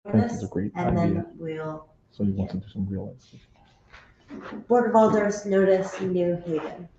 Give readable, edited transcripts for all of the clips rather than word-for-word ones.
I think it's a great and idea. then we'll. So you want to do some real life. Board of Alders notice New Haven.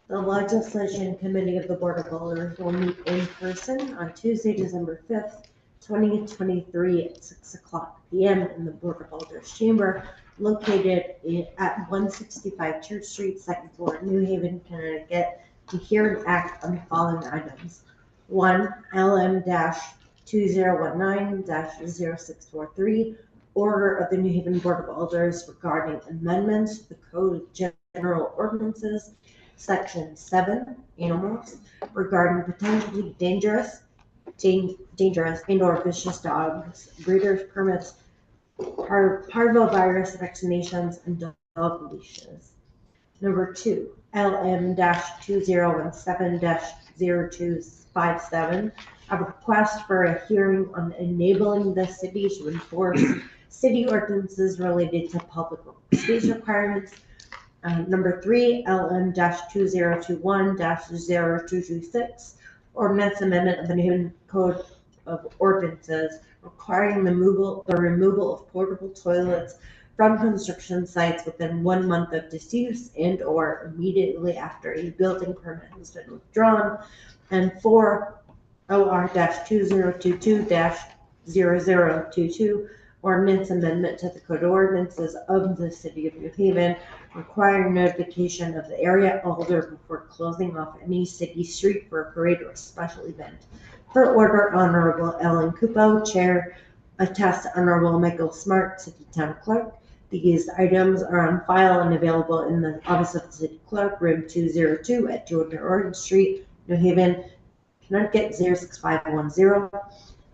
The Legislation Committee of the Board of Alders will meet in person on Tuesday, December 5th, 2023 at 6:00 p.m. in the Board of Alders chamber located at 165 Church Street, second floor, New Haven, Connecticut, to hear and act on the following items. 1. LM-2019-0643, Order of the New Haven Board of Alders regarding amendments to the Code of General Ordinances, Section 7, Animals, regarding potentially dangerous and/or vicious dogs, breeders' permits, parvovirus vaccinations, and dog leashes. Number 2, LM-2017-0257, a request for a hearing on enabling the city to enforce city ordinances related to public space requirements. Number 3, LM-2021-0226, ordinance amendment of the New Haven Code of Ordinances requiring the removal of portable toilets from construction sites within 1 month of disuse and/or immediately after a building permit has been withdrawn. And 4, OR-2022-0022, ordinance amendment to the Code of Ordinances of the City of New Haven requiring notification of the area alder before closing off any city street for a parade or a special event. For order, Honorable Ellen Cupo, Chair, attest to Honorable Michael Smart, City Town Clerk. These items are on file and available in the Office of the City Clerk, room 202 at 200 Oregon Street, New Haven, Connecticut 06510.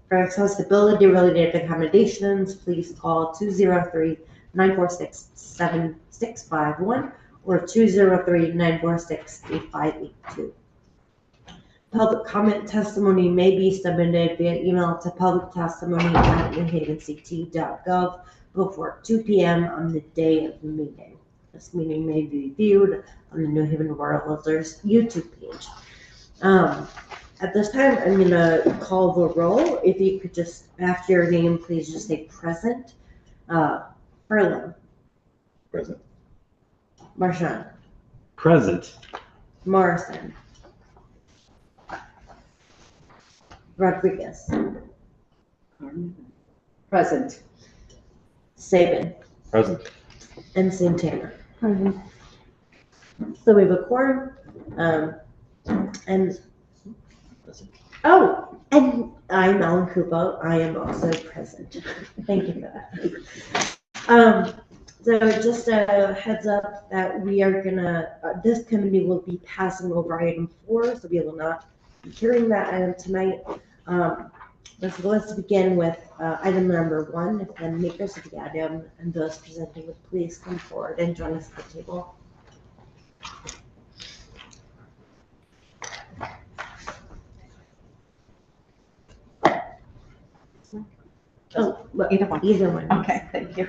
For accessibility related accommodations, please call 203-946-7651 or 203-946-8582. Public comment testimony may be submitted via email to publictestimony@newhavenct.gov before 2 p.m. on the day of the meeting. This meeting may be viewed on the New Haven Board of Alders YouTube page. At this time, I'm going to call the roll. If you could just, after your name, please just say present. Berlin. Present. Marchand. Present. Morrison. Rodriguez. Present. Sabin. Present. And Santana. So we have a quorum. And I'm Ellen Cupo. I am also present. Thank you for that. So just a heads up that we are gonna, this committee will be passing over item 4, so we will not be hearing that item tonight. Let's begin with item number 1. If the makers of the item and those presenting would please come forward and join us at the table. Either one. Either one. Okay, thank you.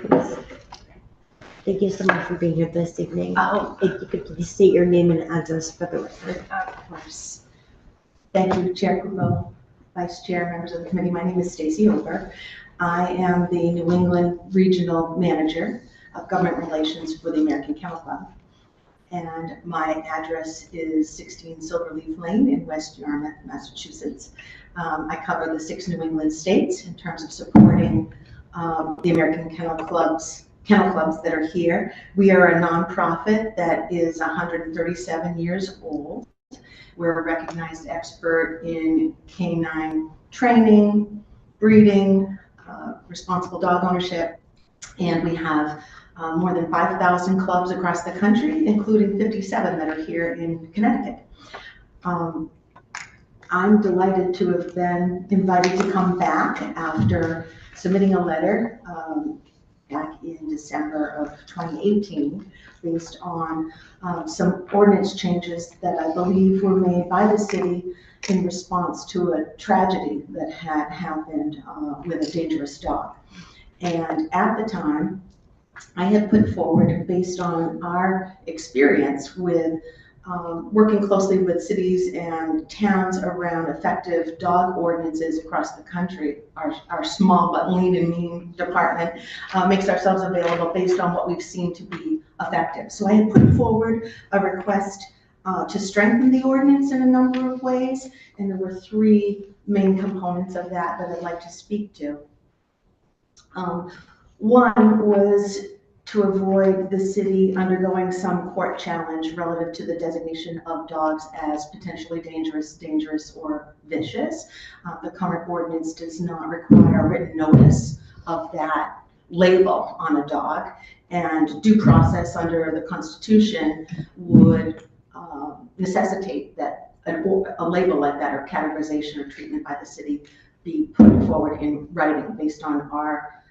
Thank you so much for being here this evening. Oh, If you could please state your name and address for the record. of course. Thank you, Chair Cupo, Vice Chair, members of the committee. My name is Stacy Ober. I am the New England Regional Manager of Government Relations for the American Kennel Club. And my address is 16 Silverleaf Lane in West Yarmouth, Massachusetts. I cover the 6 New England states in terms of supporting the American kennel clubs that are here. We are a nonprofit that is 137 years old. We're a recognized expert in canine training, breeding, responsible dog ownership, and we have more than 5,000 clubs across the country, including 57 that are here in Connecticut. I'm delighted to have been invited to come back after submitting a letter back in December of 2018 based on some ordinance changes that I believe were made by the city in response to a tragedy that had happened with a dangerous dog. And at the time, I had put forward, based on our experience with working closely with cities and towns around effective dog ordinances across the country. Our small but lean and mean department makes ourselves available based on what we've seen to be effective. So I had put forward a request to strengthen the ordinance in a number of ways, and there were three main components of that I'd like to speak to. One was to avoid the city undergoing some court challenge relative to the designation of dogs as potentially dangerous, or vicious. The current ordinance does not require written notice of that label on a dog, and due process under the Constitution would necessitate that a label like that, or categorization or treatment by the city, be put forward in writing based on our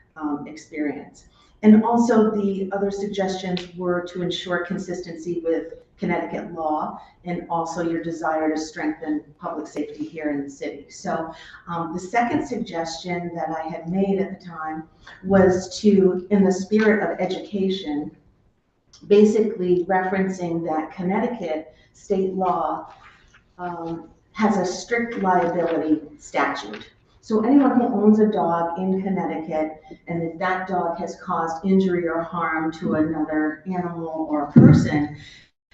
experience. And also the other suggestions were to ensure consistency with Connecticut law, and also your desire to strengthen public safety here in the city. So the second suggestion that I had made at the time was to, in the spirit of education, basically referencing that Connecticut state law has a strict liability statute. So anyone who owns a dog in Connecticut, and if that dog has caused injury or harm to another animal or person,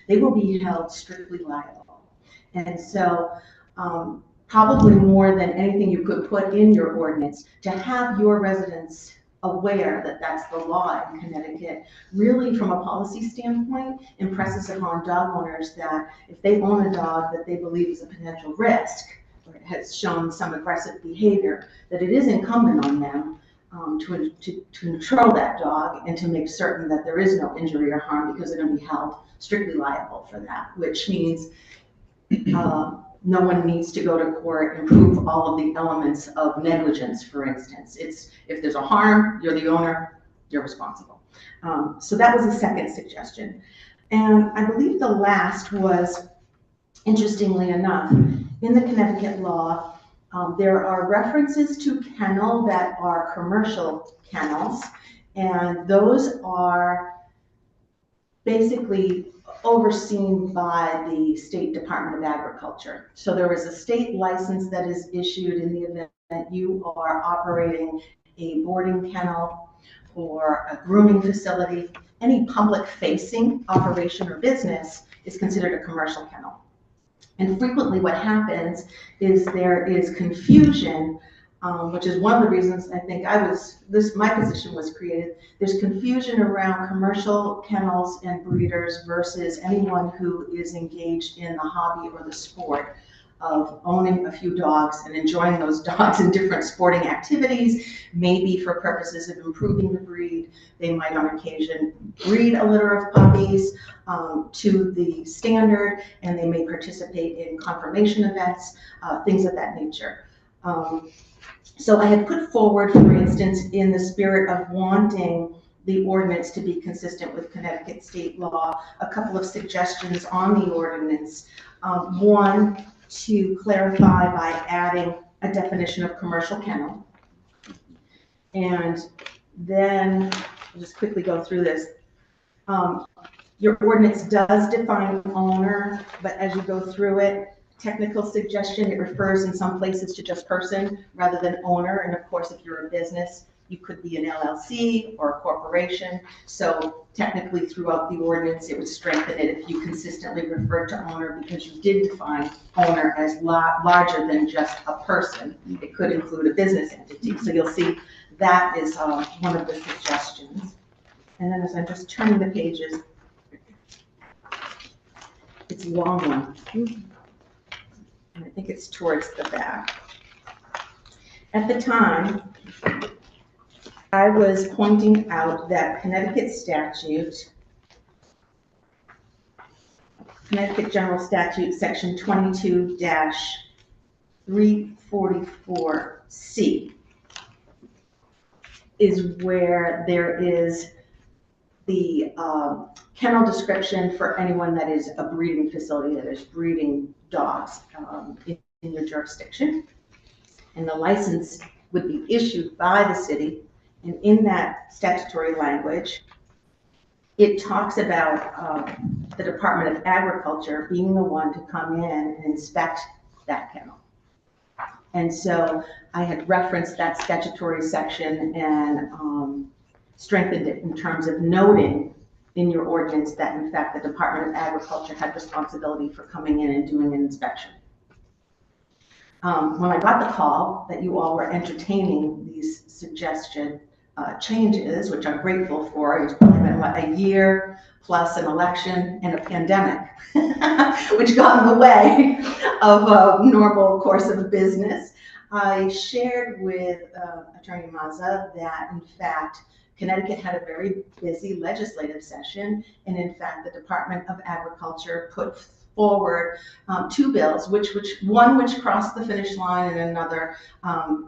they will be held strictly liable. And so probably more than anything you could put in your ordinance, to have your residents aware that that's the law in Connecticut, really from a policy standpoint, impresses upon dog owners that if they own a dog that they believe is a potential risk, or it has shown some aggressive behavior, that it is incumbent on them to control that dog and to make certain that there is no injury or harm, because they're going to be held strictly liable for that, which means no one needs to go to court and prove all of the elements of negligence, for instance. It's, if there's a harm, you're the owner, you're responsible. So that was the second suggestion. And I believe the last was, interestingly enough, in the Connecticut law, there are references to kennel that are commercial kennels, and those are basically overseen by the State Department of Agriculture. So there is a state license that is issued in the event that you are operating a boarding kennel or a grooming facility. Any public-facing operation or business is considered a commercial kennel. And frequently what happens is there is confusion, which is one of the reasons I think my position was created. There's confusion around commercial kennels and breeders versus anyone who is engaged in the hobby or the sport of owning a few dogs and enjoying those dogs in different sporting activities, maybe for purposes of improving the breed. They might on occasion breed a litter of puppies to the standard, and they may participate in conformation events, things of that nature. So I had put forward, for instance, in the spirit of wanting the ordinance to be consistent with Connecticut state law, a couple of suggestions on the ordinance. One, to clarify by adding a definition of commercial kennel. And then, I'll just quickly go through this. Your ordinance does define owner, but as you go through it, technical suggestion, it refers in some places to just person rather than owner. And of course, if you're a business, you could be an LLC or a corporation. So technically throughout the ordinance, it would strengthen it if you consistently refer to owner, because you did define owner as larger than just a person. It could include a business entity. So you'll see that is one of the suggestions. And then as I'm just turning the pages, it's a long one. And I think it's towards the back. At the time, I was pointing out that Connecticut General Statute, Section 22-344C, is where there is the kennel description for anyone that is a breeding facility that is breeding dogs in your jurisdiction. And the license would be issued by the city. And in that statutory language, it talks about the Department of Agriculture being the one to come in and inspect that kennel. And so I had referenced that statutory section and strengthened it in terms of noting in your ordinance that in fact the Department of Agriculture had responsibility for coming in and doing an inspection. When I got the call that you all were entertaining these suggested changes, which I'm grateful for, it's probably been a year plus an election and a pandemic, which got in the way of a normal course of business. I shared with Attorney Mazza that in fact Connecticut had a very busy legislative session, and in fact the Department of Agriculture put forward two bills, which crossed the finish line, and another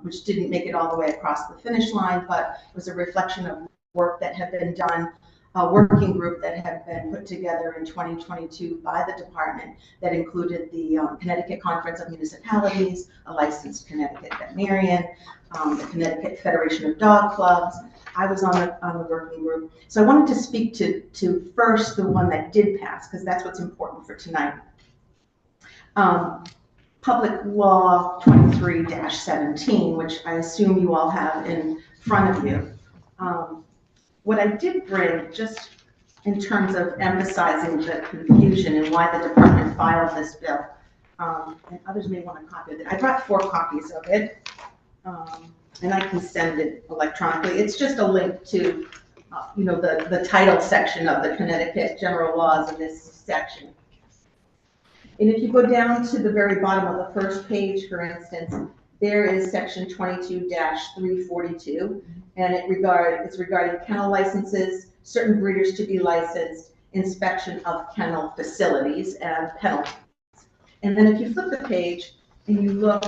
which didn't make it all the way across the finish line, but it was a reflection of work that had been done, a working group that had been put together in 2022 by the department that included the Connecticut Conference of Municipalities, a licensed Connecticut veterinarian, the Connecticut Federation of Dog Clubs. I was on the working group. So I wanted to speak to first the one that did pass, because that's what's important for tonight. Public Law 23-17, which I assume you all have in front of you. What I did bring, just in terms of emphasizing the confusion and why the department filed this bill, and others may want a copy of it. I brought 4 copies of it. And I can send it electronically. It's just a link to, the title section of the Connecticut General Laws in this section. And if you go down to the very bottom of the first page, for instance, there is section 22-342, and it's regarding kennel licenses, certain breeders to be licensed, inspection of kennel facilities, and penalties. And then if you flip the page and you look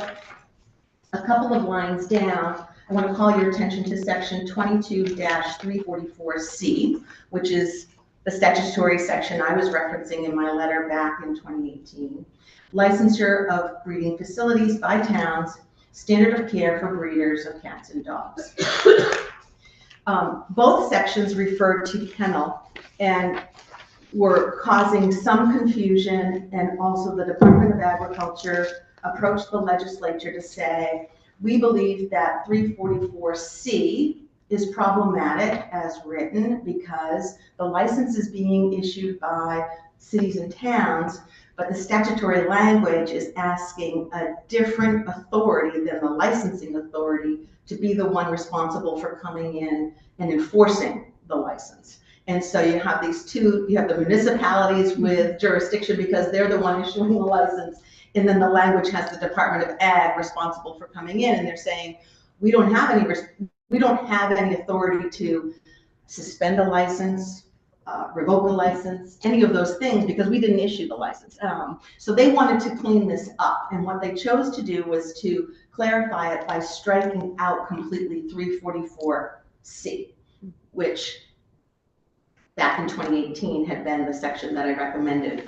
a couple of lines down, I want to call your attention to section 22-344C, which is the statutory section I was referencing in my letter back in 2018. Licensure of breeding facilities by towns, standard of care for breeders of cats and dogs. Both sections referred to kennel and were causing some confusion, and also the Department of Agriculture approached the legislature to say, we believe that 344C is problematic as written because the license is being issued by cities and towns, but the statutory language is asking a different authority than the licensing authority to be the one responsible for coming in and enforcing the license. And so you have these two, you have the municipalities with jurisdiction because they're the one issuing the license, and then the language has the Department of Ag responsible for coming in, and they're saying, we don't have any authority to suspend a license, revoke a license, any of those things, because we didn't issue the license. So they wanted to clean this up, and what they chose to do was to clarify it by striking out completely 344C, which back in 2018 had been the section that I recommended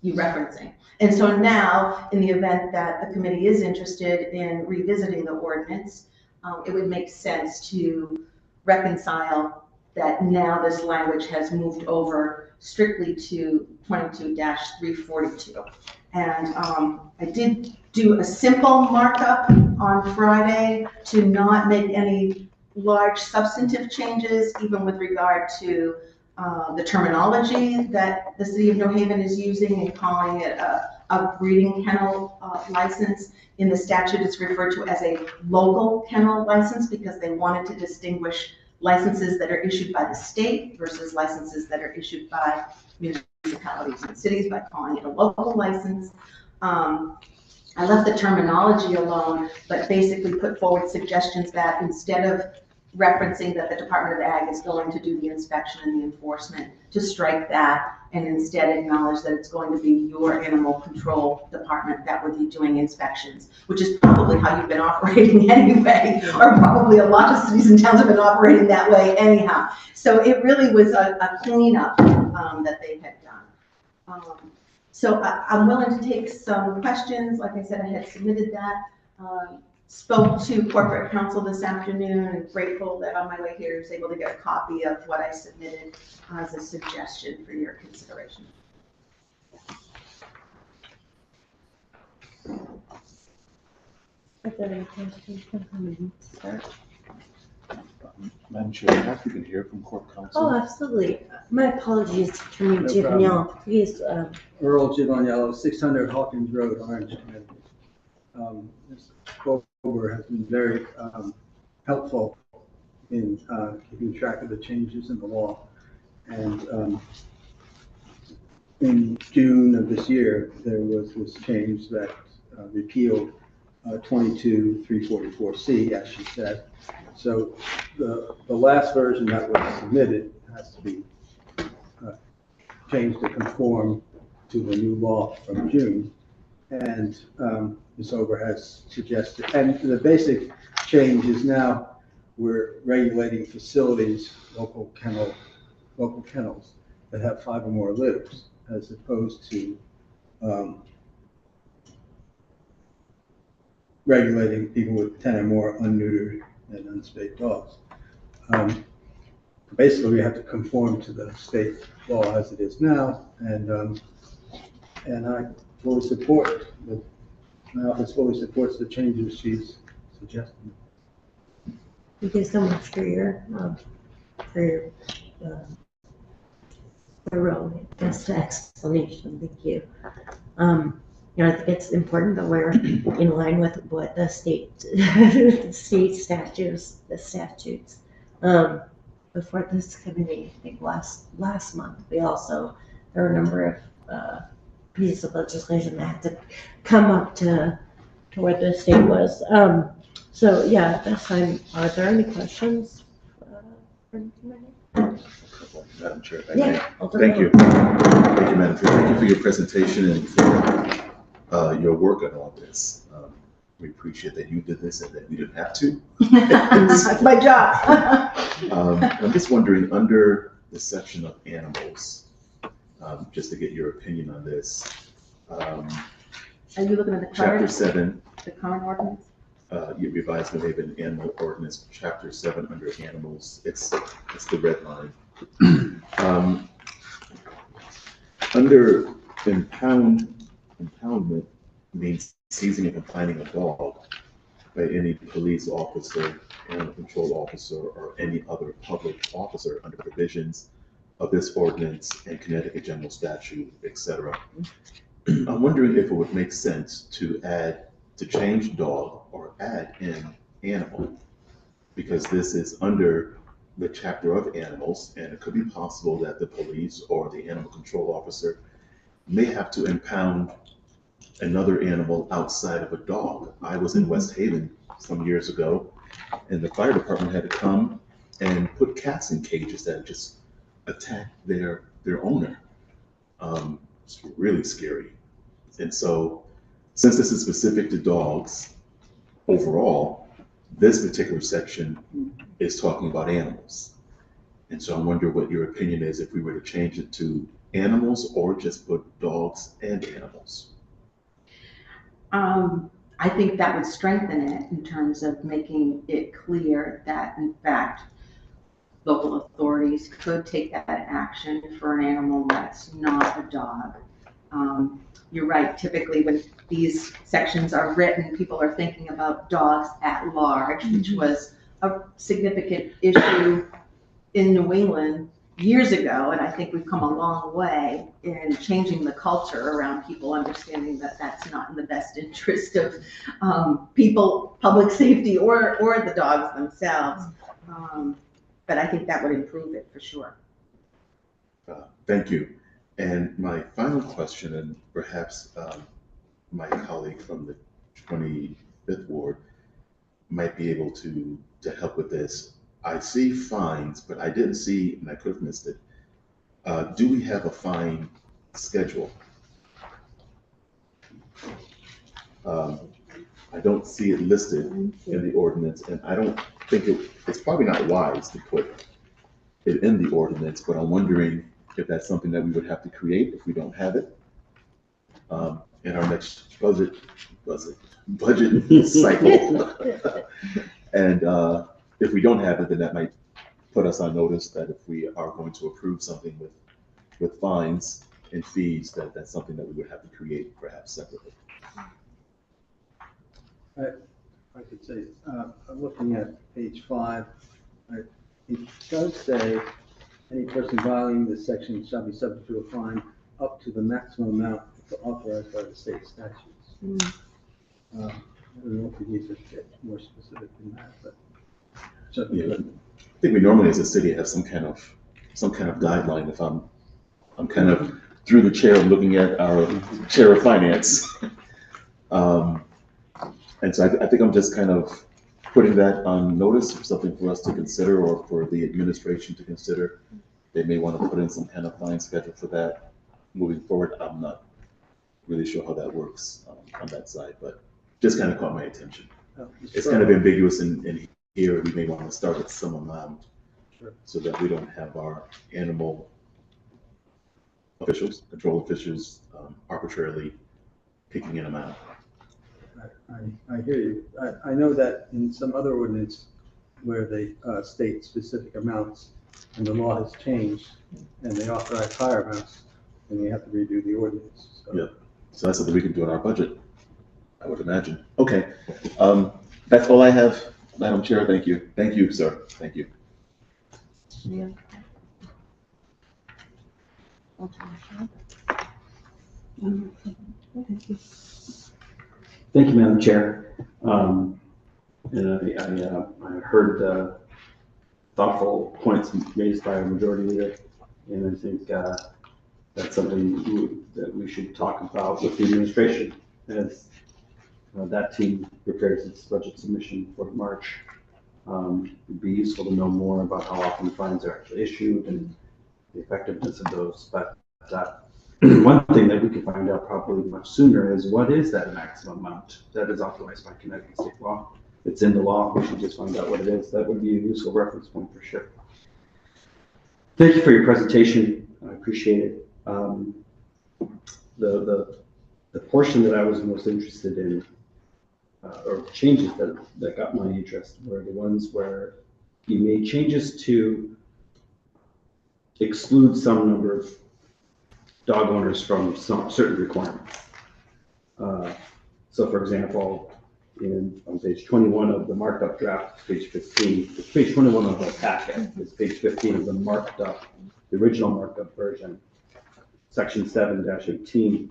you referencing. And so now, in the event that the committee is interested in revisiting the ordinance, it would make sense to reconcile that now this language has moved over strictly to 22-342. And I did do a simple markup on Friday to not make any large substantive changes, even with regard to the terminology that the city of New Haven is using and calling it a breeding kennel license. In the statute, it's referred to as a local kennel license because they wanted to distinguish licenses that are issued by the state versus licenses that are issued by municipalities and cities by calling it a local license. I left the terminology alone, but basically put forward suggestions that instead of referencing that the Department of Ag is going to do the inspection and the enforcement, to strike that and instead acknowledge that it's going to be your animal control department that would be doing inspections, which is probably how you've been operating anyway, or probably a lot of cities and towns have been operating that way anyhow. So it really was a cleanup that they had done. So I'm willing to take some questions. Like I said, I had submitted that. spoke to corporate counsel this afternoon and grateful that on my way here I was able to get a copy of what I submitted as a suggestion for your consideration. Are there any questions from the start? Madam Chair, perhaps we can hear from Corp Oh, Counsel. absolutely. My apologies, Attorney No Giovanelli. Please, Earl Giovanello, 600 Hawkins Road, Orange, Connecticut. Ms. Goldberg has been very helpful in keeping track of the changes in the law. And in June of this year, there was this change that repealed 22-344C, as she said. So the last version that was submitted has to be changed to conform to the new law from June. And Ms. Ober has suggested, and the basic change is now we're regulating facilities, local kennels that have 5 or more litters, as opposed to regulating people with 10 or more unneutered and unspayed dogs. Basically, we have to conform to the state law as it is now, and I fully support my office fully supports the changes she's suggesting. thank you so much for your thorough, best explanation. Thank you. I think it's important that we're in line with what the state, the state statutes, before this committee, I think last month, there were a number of pieces of legislation that had to come up to where the state was. So yeah, at this time, are there any questions from the committee? Madam Chair, if I may. Yeah. Thank you. Thank you, Madam Chair. Thank you for your presentation and for your work on all this. We appreciate that you did this and that we didn't have to. That's my job. I'm just wondering, under the section of animals, just to get your opinion on this. Are you looking at the Chapter current, 7, the current ordinance? you revised New Haven Animal Ordinance, Chapter 7 under animals. It's the red line. Under impoundment means seizing and confining a dog by any police officer, animal control officer, or any other public officer under provisions of this ordinance and Connecticut General Statute, etc. I'm wondering if it would make sense to change dog or add in animal, because this is under the chapter of animals, and it could be possible that the police or the animal control officer may have to impound another animal outside of a dog. I was in West Haven some years ago, and the fire department had to come and put cats in cages that just attacked their owner. It's really scary. And so, since this is specific to dogs overall, this particular section is talking about animals. And so I wonder what your opinion is if we were to change it to animals or just put dogs and animals. I think that would strengthen it in terms of making it clear that, in fact, local authorities could take that action for an animal that's not a dog. You're right, typically when these sections are written, people are thinking about dogs at large, which was a significant issue in New England years ago, and I think we've come a long way in changing the culture around people understanding that that's not in the best interest of people, public safety, or the dogs themselves. But I think that would improve it for sure. Thank you. And my final question, and perhaps my colleague from the 25th Ward might be able to help with this. I see fines, but I didn't see, and I could have missed it. Do we have a fine schedule? I don't see it listed in the ordinance, and I don't think it's probably not wise to put it in the ordinance, but I'm wondering if that's something that we would have to create if we don't have it. And in our next budget cycle. And if we don't have it, then that might put us on notice that if we are going to approve something with fines and fees, that's something that we would have to create perhaps separately. I could say, I'm looking at page 5. It does say, any person violating this section shall be subject to a fine up to the maximum amount authorized by the state statutes. I don't know if we need to get more specific than that, but certainly Yeah. good. I think we normally as a city have some kind of guideline. If I'm kind of through the chair looking at our chair of finance. And so I think I'm just kind of putting that on notice, something for us to consider or for the administration to consider. They may want to put in some kind of fine schedule for that moving forward. I'm not really sure how that works on that side, but just kind of caught my attention. It's kind of ambiguous in here. We may want to start with some amount so that we don't have our animal officials, control officials arbitrarily picking an amount. I hear you. I know that in some other ordinance where they state specific amounts and the law has changed and they authorize higher amounts, and we have to redo the ordinance. So. Yeah. So that's something we can do in our budget, I would imagine. Okay. That's all I have, Madam Chair. Thank you. Thank you, sir. Thank you. Yeah. Thank you, Madam Chair. And I heard thoughtful points raised by a majority leader, and I think that's something that we should talk about with the administration as that team prepares its budget submission for March. It'd be useful to know more about how often fines are actually issued and the effectiveness of those. But one thing that we can find out probably much sooner is what is that maximum amount that is authorized by Connecticut state law. It's in the law. We should just find out what it is. That would be a useful reference point for sure. Thank you for your presentation. I appreciate it. The portion that I was most interested in, or changes that got my interest, were the ones where you made changes to exclude some number of dog owners from some certain requirements. So for example, on page 21 of the marked up draft, page 15, it's page 21 of the packet, it's page 15 of the marked up, the original marked up version, section 7-18,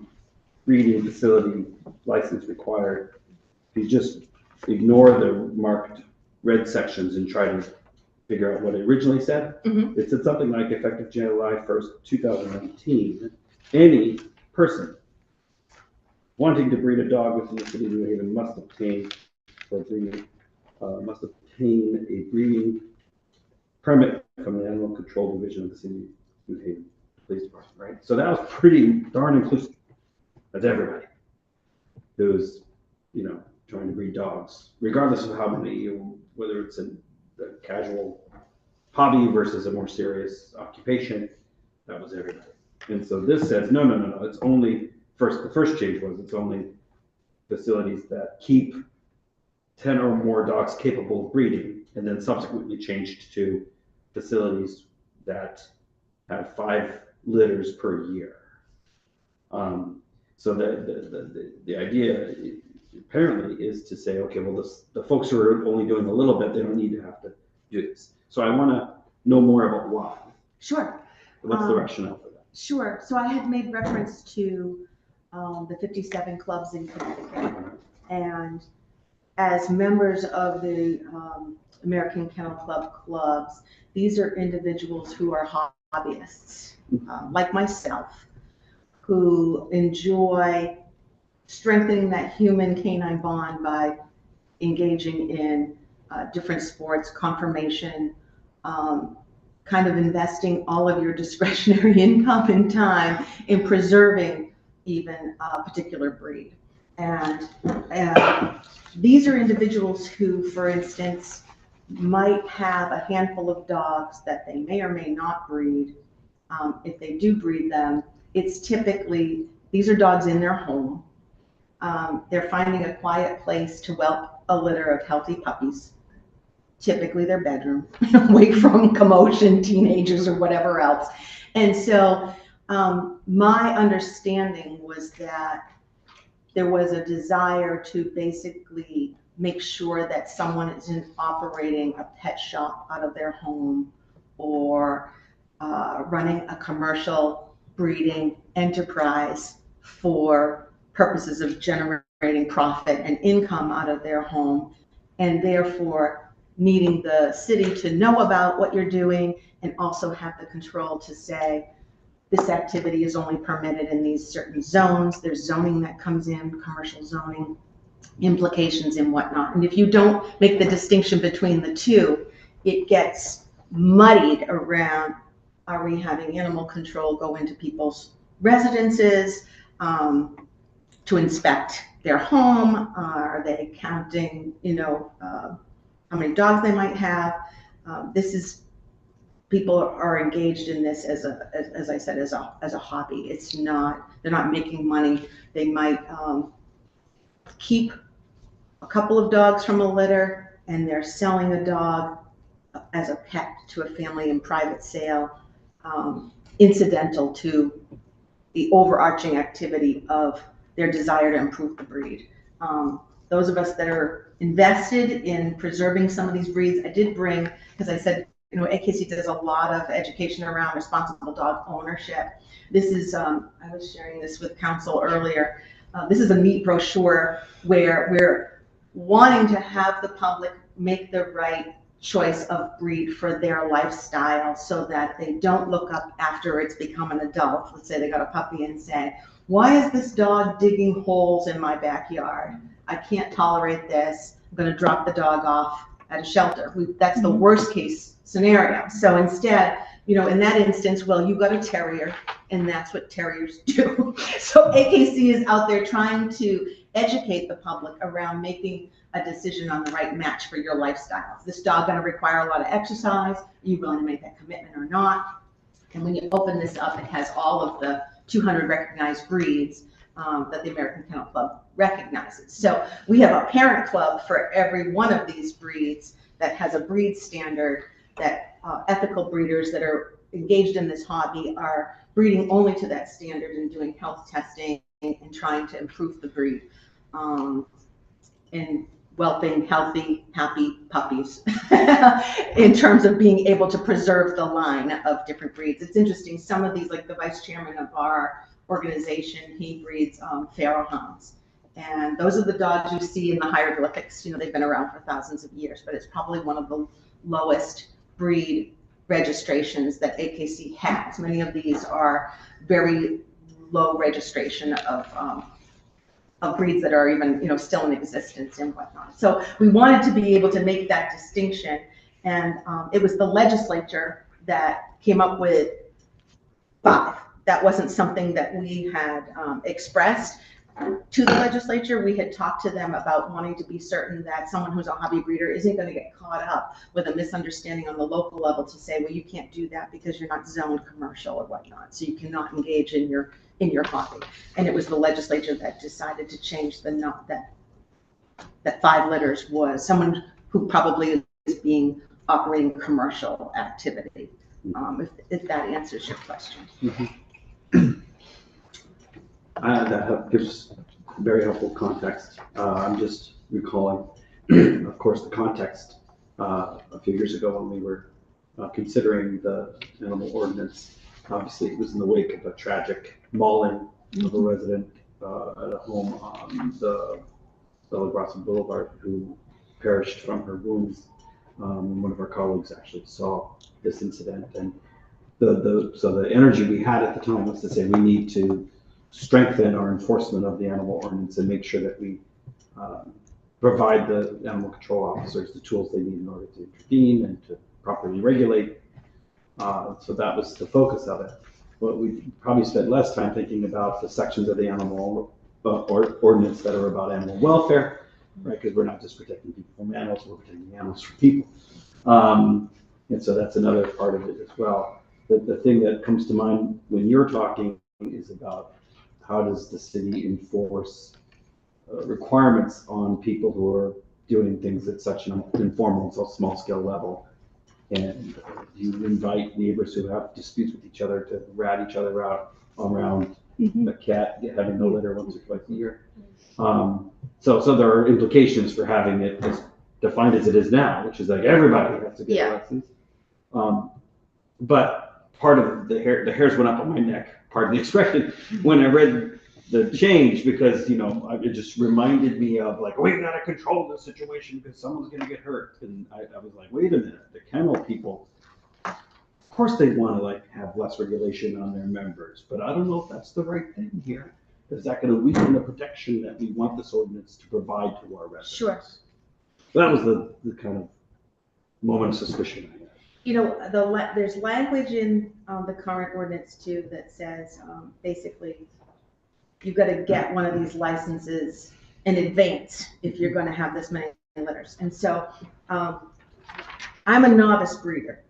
breeding facility license required. If you just ignore the marked red sections and try to figure out what it originally said, it said something like effective July 1st, 2019, any person wanting to breed a dog within the city of New Haven must obtain a breeding permit from the Animal Control Division of the City of New Haven Police Department, right? So that was pretty darn inclusive. That's everybody who's, trying to breed dogs, regardless of how many, whether it's a casual hobby versus a more serious occupation. That was everybody. And so this says, no, it's only, the first change was it's only facilities that keep 10 or more dogs capable of breeding, and then subsequently changed to facilities that have 5 litters per year. So the idea apparently is to say, okay, well, the folks who are only doing a little bit, they don't need to have to do this. So I want to know more about why. Sure. What's the rationale for that? Sure. So I had made reference to the 57 clubs in Connecticut. And as members of the American Kennel Club clubs, these are individuals who are hobbyists, like myself, who enjoy strengthening that human-canine bond by engaging in different sports, conformation, kind of investing all of your discretionary income and time in preserving even a particular breed. And these are individuals who, for instance, might have a handful of dogs that they may or may not breed. If they do breed them, it's typically, these are dogs in their home. They're finding a quiet place to whelp a litter of healthy puppies, typically their bedroom, away from commotion, teenagers, or whatever else. And so my understanding was that there was a desire to basically make sure that someone isn't operating a pet shop out of their home or running a commercial breeding enterprise for purposes of generating profit and income out of their home, and therefore needing the city to know about what you're doing and also have the control to say, this activity is only permitted in these certain zones. There's zoning that comes in, commercial zoning, implications and whatnot. And if you don't make the distinction between the two, it gets muddied around, are we having animal control go into people's residences to inspect their home? Are they counting, how many dogs they might have? People are engaged in this as I said, as a hobby. It's not, they're not making money. They might keep a couple of dogs from a litter and they're selling a dog as a pet to a family in private sale, incidental to the overarching activity of their desire to improve the breed. Those of us that are invested in preserving some of these breeds, I did bring, because I said, AKC does a lot of education around responsible dog ownership. This is, I was sharing this with council earlier. This is a neat brochure where we're wanting to have the public make the right choice of breed for their lifestyle so that they don't look up after it's become an adult. Let's say they got a puppy and say, why is this dog digging holes in my backyard? I can't tolerate this. I'm going to drop the dog off at a shelter. That's the worst case scenario. So instead, in that instance, well, you got a terrier and that's what terriers do. So AKC is out there trying to educate the public around making a decision on the right match for your lifestyle. Is this dog going to require a lot of exercise? Are you willing to make that commitment or not? And when you open this up, it has all of the 200 recognized breeds that the American Kennel Club recognizes. So we have a parent club for every one of these breeds that has a breed standard that ethical breeders that are engaged in this hobby are breeding only to that standard and doing health testing and trying to improve the breed and whelping healthy, happy puppies in terms of being able to preserve the line of different breeds. It's interesting, some of these, like the vice chairman of our organization, he breeds Pharaoh hounds. And those are the dogs you see in the hieroglyphics. They've been around for thousands of years, but it's probably one of the lowest breed registrations that AKC has. Many of these are very low registration of breeds that are even, still in existence and whatnot. So we wanted to be able to make that distinction. And it was the legislature that came up with 5. That wasn't something that we had expressed to the legislature. We had talked to them about wanting to be certain that someone who's a hobby breeder isn't going to get caught up with a misunderstanding on the local level to say, well, you can't do that because you're not zoned commercial or whatnot, so you cannot engage in your hobby. And it was the legislature that decided to change the note that 5 litters was someone who probably is operating commercial activity. If that answers your question. Mm-hmm. That gives very helpful context. I'm just recalling, of course, the context a few years ago when we were considering the animal ordinance. Obviously, it was in the wake of a tragic mauling of a resident at a home on the Bella Grossa Boulevard who perished from her wounds. One of our colleagues actually saw this incident, and so the energy we had at the time was to say we need to strengthen our enforcement of the animal ordinance and make sure that we provide the animal control officers the tools they need in order to intervene and to properly regulate. So that was the focus of it. But we probably spent less time thinking about the sections of the animal ordinance that are about animal welfare, right? Because we're not just protecting people from animals, we're protecting animals from people. And so that's another part of it as well. The thing that comes to mind when you're talking is about how does the city enforce requirements on people who are doing things at such an informal, so small scale level. And you invite neighbors who have disputes with each other to rat each other out around a cat having no litter once or twice a year. So there are implications for having it as defined as it is now, which is like everybody has to get a license. But part of the hairs went up on my neck, pardon the expression, when I read the change, because, you know, it just reminded me of like, we gotta control the situation because someone's gonna get hurt. And I was like, wait a minute, the kennel people, of course they wanna like have less regulation on their members, but I don't know if that's the right thing here. Is that gonna weaken the protection that we want this ordinance to provide to our residents? Sure. So that was the kind of moment of suspicion I had. You know, there's language in the current ordinance too that says basically you've got to get one of these licenses in advance if you're going to have this many litters. And so I'm a novice breeder.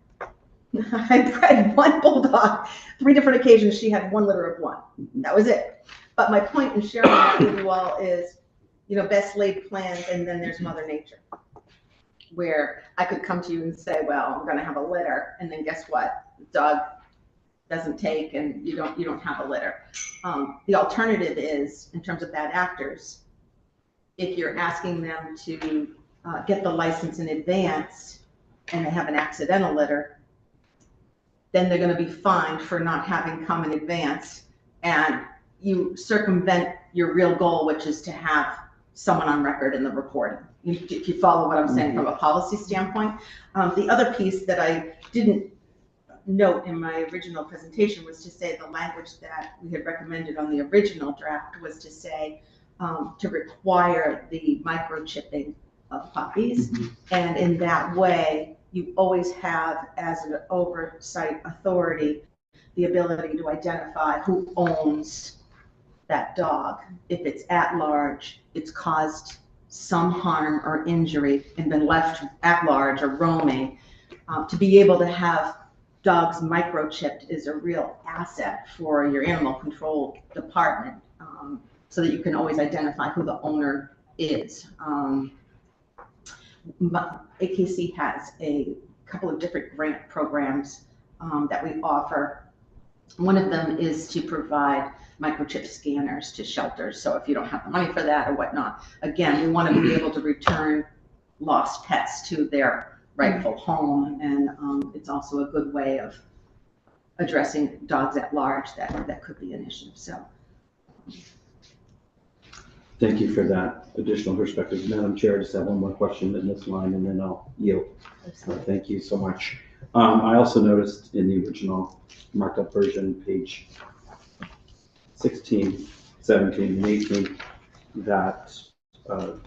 I bred one bulldog, 3 different occasions. She had 1 litter of 1. That was it. But my point in sharing that with you all is, you know, best laid plans, and then there's Mother Nature, where I could come to you and say, well, I'm going to have a litter, and then guess what? The dog doesn't take, and you don't have a litter. The alternative is, in terms of bad actors, if you're asking them to get the license in advance and they have an accidental litter, then they're going to be fined for not having come in advance, and you circumvent your real goal, which is to have someone on record in the reporting. If you follow what I'm saying from a policy standpoint. The other piece that I didn't note in my original presentation was to say the language that we had recommended on the original draft was to say to require the microchipping of puppies. And in that way, you always have, as an oversight authority, the ability to identify who owns that dog. If it's at large, it's caused some harm or injury and been left at large or roaming. To be able to have dogs microchipped is a real asset for your animal control department, so that you can always identify who the owner is. AKC has a couple of different grant programs that we offer. One of them is to provide microchip scanners to shelters. So if you don't have the money for that or whatnot, again, we want to be able to return lost pets to their rightful home. And it's also a good way of addressing dogs at large that could be an issue. So. Thank you for that additional perspective. Madam Chair, I just have one more question in this line and then I'll yield. Thank you so much. I also noticed in the original marked up version, page 16, 17, and 18, that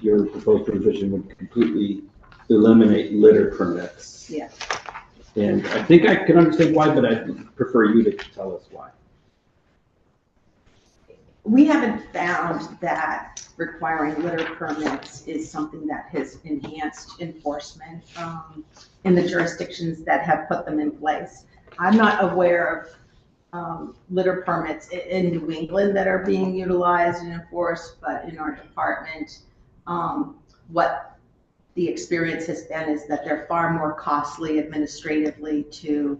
your proposed revision would completely eliminate litter permits. Yeah. And I think I can understand why, but I'd prefer you to tell us why. We haven't found that requiring litter permits is something that has enhanced enforcement in the jurisdictions that have put them in place. I'm not aware of litter permits in New England that are being utilized and enforced, but in our department, what the experience has been is that they're far more costly administratively to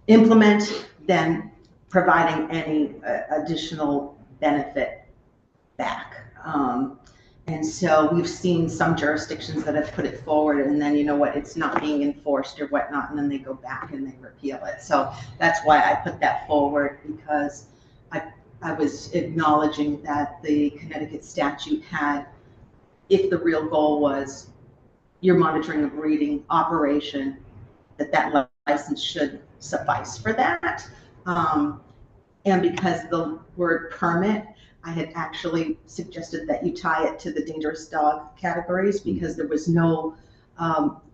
implement than providing any additional benefit back. And so we've seen some jurisdictions that have put it forward and then, you know what, it's not being enforced or whatnot, and then they go back and they repeal it. So that's why I put that forward, because I was acknowledging that the Connecticut statute had, if the real goal was you're monitoring a breeding operation, that license should suffice for that. And because the word permit, I had actually suggested that you tie it to the dangerous dog categories, because there was no,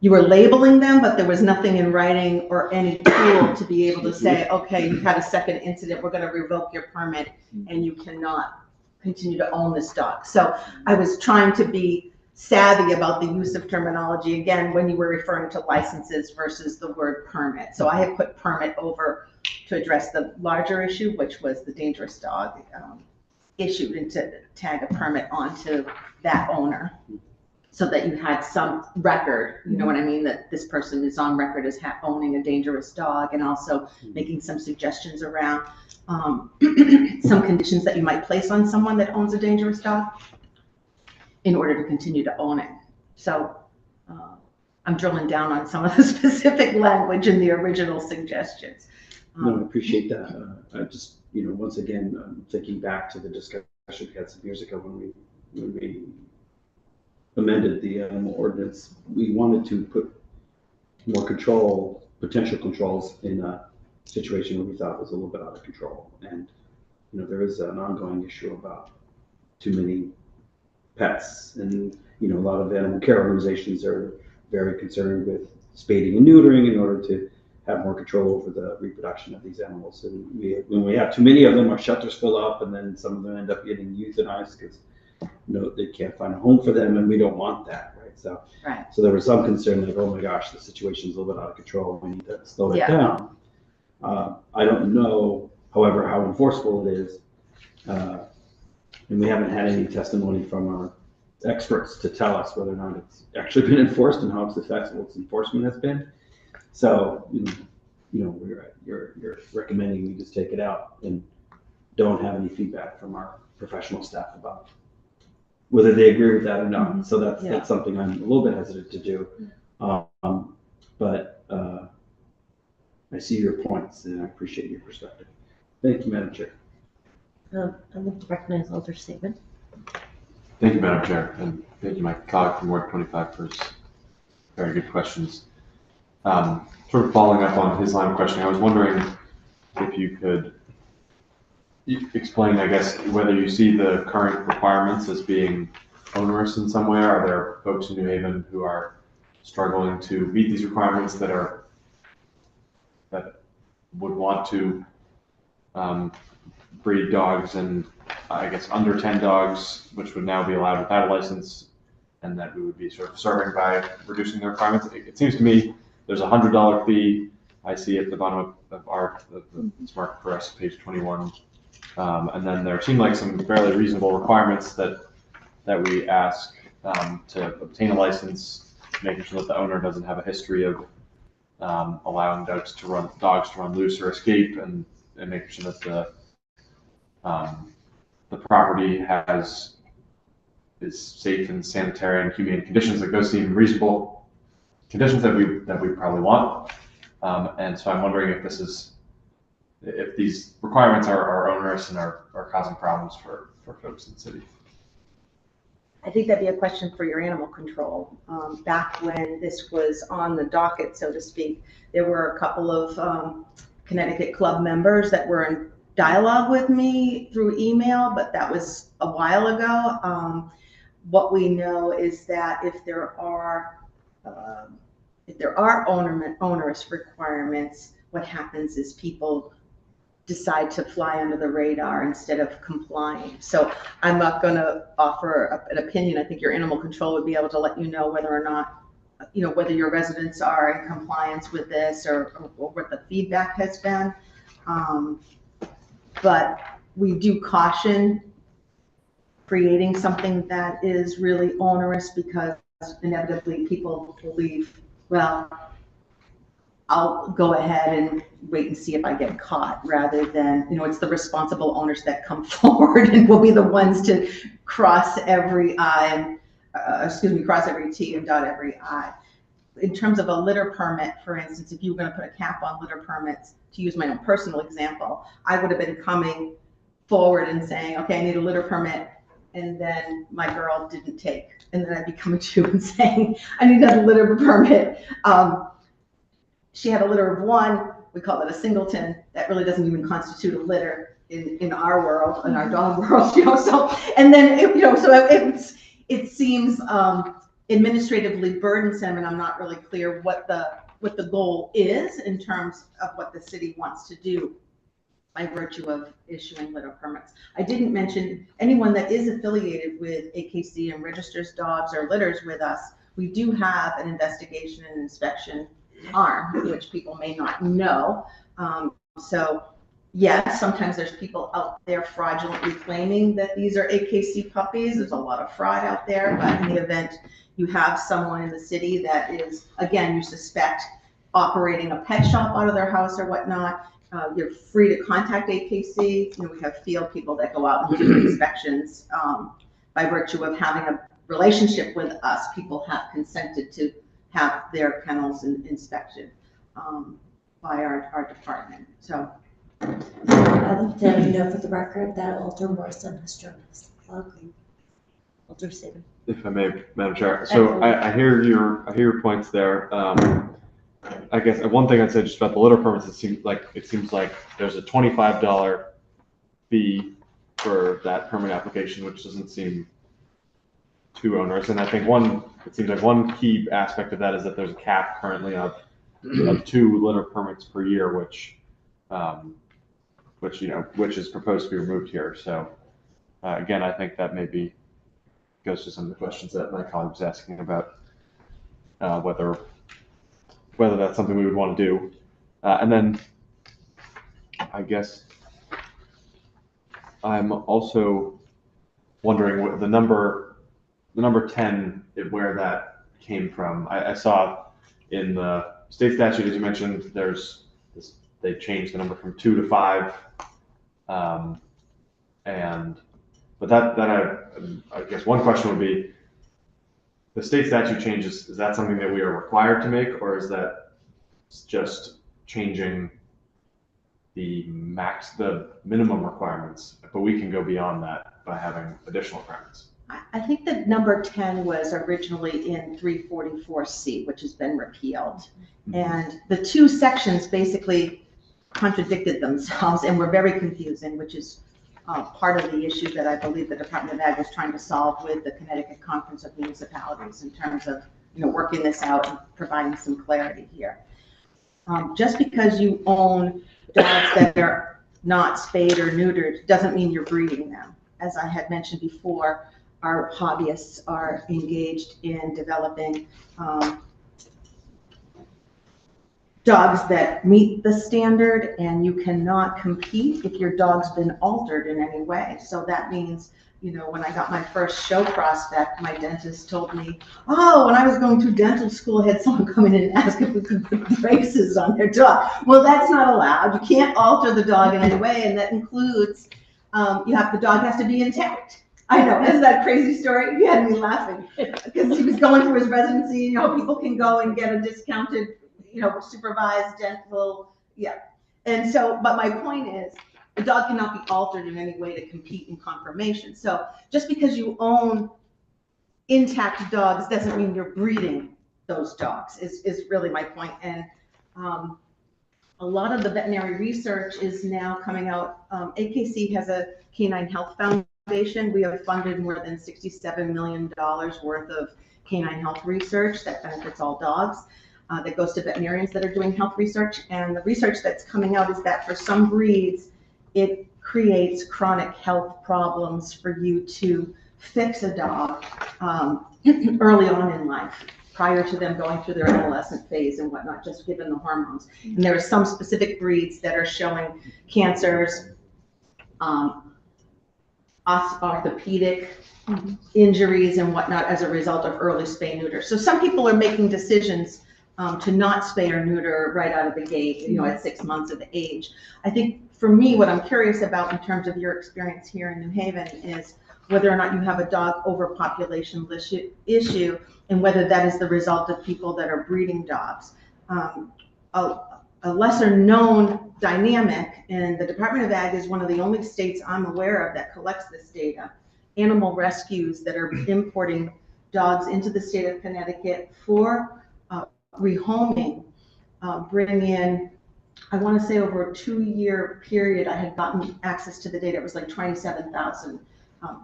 you were labeling them, but there was nothing in writing or any tool to be able to say, okay, you've had a second incident, we're going to revoke your permit and you cannot continue to own this dog. So I was trying to be savvy about the use of terminology, again, when you were referring to licenses versus the word permit. So I had put permit over to address the larger issue, which was the dangerous dog issued and to tag a permit onto that owner so that you had some record, you know what I mean, that this person is on record as owning a dangerous dog, and also making some suggestions around some conditions that you might place on someone that owns a dangerous dog in order to continue to own it. So I'm drilling down on some of the specific language in the original suggestions. No, I appreciate that. I just, once again, thinking back to the discussion we had some years ago when we amended the animal ordinance, we wanted to put more potential controls in a situation where we thought was a little bit out of control. And, there is an ongoing issue about too many pets, and, a lot of animal care organizations are very concerned with spading and neutering in order to have more control over the reproduction of these animals. And when we have too many of them, our shelters fill up, and then some of them end up getting euthanized because they can't find a home for them, and we don't want that, right? So there was some concern, like, oh my gosh, the situation's a little bit out of control. We need to slow it down. I don't know, however, how enforceable it is, and we haven't had any testimony from our experts to tell us whether or not it's actually been enforced and how successful its enforcement has been. So, you're recommending we just take it out and don't have any feedback from our professional staff about whether they agree with that or not. So that's something I'm a little bit hesitant to do. But I see your points, and I appreciate your perspective. Thank you, Madam Chair. I'd like to recognize Alder Saban. Thank you, Madam Chair, and thank you, my colleague from Ward 25, for his very good questions. Sort of following up on his line of questioning, I was wondering if you could explain, I guess, whether you see the current requirements as being onerous in some way. Are there folks in New Haven who are struggling to meet these requirements that would want to breed dogs, and I guess under 10 dogs, which would now be allowed without a license, and that we would be sort of serving by reducing the requirements? It seems to me there's a $100 fee. I see at the bottom of the Smart Press, page 21. And then there seem like some fairly reasonable requirements that we ask to obtain a license, making sure that the owner doesn't have a history of allowing dogs to run loose or escape, and making sure that the property is safe and sanitary and humane conditions. Like, those seem reasonable conditions that we probably want. And so I'm wondering if these requirements are onerous and are causing problems for folks in the city. I think that'd be a question for your animal control. Back when this was on the docket, so to speak, there were a couple of Connecticut club members that were in dialogue with me through email, but that was a while ago. What we know is that if there are onerous requirements, what happens is people decide to fly under the radar instead of complying. So I'm not going to offer an opinion. I think your animal control would be able to let you know whether or not, whether your residents are in compliance with this or what the feedback has been. But we do caution creating something that is really onerous, because inevitably people believe, well, I'll go ahead and wait and see if I get caught, rather than, it's the responsible owners that come forward and will be the ones to cross every I, and cross every T and dot every I. In terms of a litter permit, for instance, if you were going to put a cap on litter permits, to use my own personal example, I would have been coming forward and saying, okay, I need a litter permit, and then my girl didn't take, and then I'd be coming to you and saying, I need another litter permit. She had a litter of one. We call it a singleton. That really doesn't even constitute a litter in our world, in our dog world. So, and then it seems administratively burdensome, and I'm not really clear what the goal is in terms of what the city wants to do by virtue of issuing litter permits. I didn't mention anyone that is affiliated with AKC and registers dogs or litters with us. We do have an investigation and inspection arm, which people may not know. So, yes, sometimes there's people out there fraudulently claiming that these are AKC puppies. There's a lot of fraud out there, but in the event you have someone in the city that is, again, you suspect operating a pet shop out of their house or whatnot, you're free to contact AKC. We have field people that go out and do inspections. By virtue of having a relationship with us, people have consented to have their kennels inspected by our department. So I'd like to know for the record that Alder Morrison has joined us. Welcome. Alder Saban. If I may, Madam Chair. So I hear your points there. I guess one thing I'd say just about the litter permits, it seems like there's a $25 fee for that permit application, which doesn't seem too onerous. And I think it seems like one key aspect of that is that there's a cap currently of 2 litter permits per year, which is proposed to be removed here. So again, I think that maybe goes to some of the questions that my colleague was asking about whether that's something we would want to do. And then I guess I'm also wondering what the number 10, where that came from. I saw in the state statute, as you mentioned, they changed the number from 2 to 5. But I guess one question would be, the state statute changes, is that something that we are required to make, or is that just changing the minimum requirements, but we can go beyond that by having additional requirements? I think that number 10 was originally in 344C, which has been repealed. And the 2 sections basically contradicted themselves and were very confusing, which is part of the issue that I believe the Department of Ag was trying to solve with the Connecticut Conference of Municipalities in terms of working this out and providing some clarity here. Just because you own dogs that are not spayed or neutered doesn't mean you're breeding them. As I had mentioned before, our hobbyists are engaged in developing dogs that meet the standard, and you cannot compete if your dog's been altered in any way. So that means, when I got my first show prospect, my dentist told me, when I was going through dental school, I had someone come in and ask if we could put braces on their dog. Well, that's not allowed. You can't alter the dog in any way, and that includes the dog has to be intact. I know, isn't that a crazy story? He had me laughing because he was going through his residency. People can go and get a discounted, supervised dental, And so, but my point is, the dog cannot be altered in any way to compete in conformation. So just because you own intact dogs doesn't mean you're breeding those dogs, is really my point. And a lot of the veterinary research is now coming out. AKC has a Canine Health Foundation. We have funded more than $67 million worth of canine health research that benefits all dogs. That goes to veterinarians that are doing health research. And the research that's coming out is that for some breeds, it creates chronic health problems for you to fix a dog early on in life, prior to them going through their adolescent phase and whatnot, just given the hormones. And there are some specific breeds that are showing cancers, orthopedic injuries and whatnot as a result of early spay neuter. So some people are making decisions to not spay or neuter right out of the gate, at 6 months of age. I think for me, what I'm curious about in terms of your experience here in New Haven is whether or not you have a dog overpopulation issue and whether that is the result of people that are breeding dogs. A lesser known dynamic, and the Department of Ag is one of the only states I'm aware of that collects this data, animal rescues that are importing dogs into the state of Connecticut for rehoming, bring in, I want to say over a 2-year period, I had gotten access to the data. It was like 27,000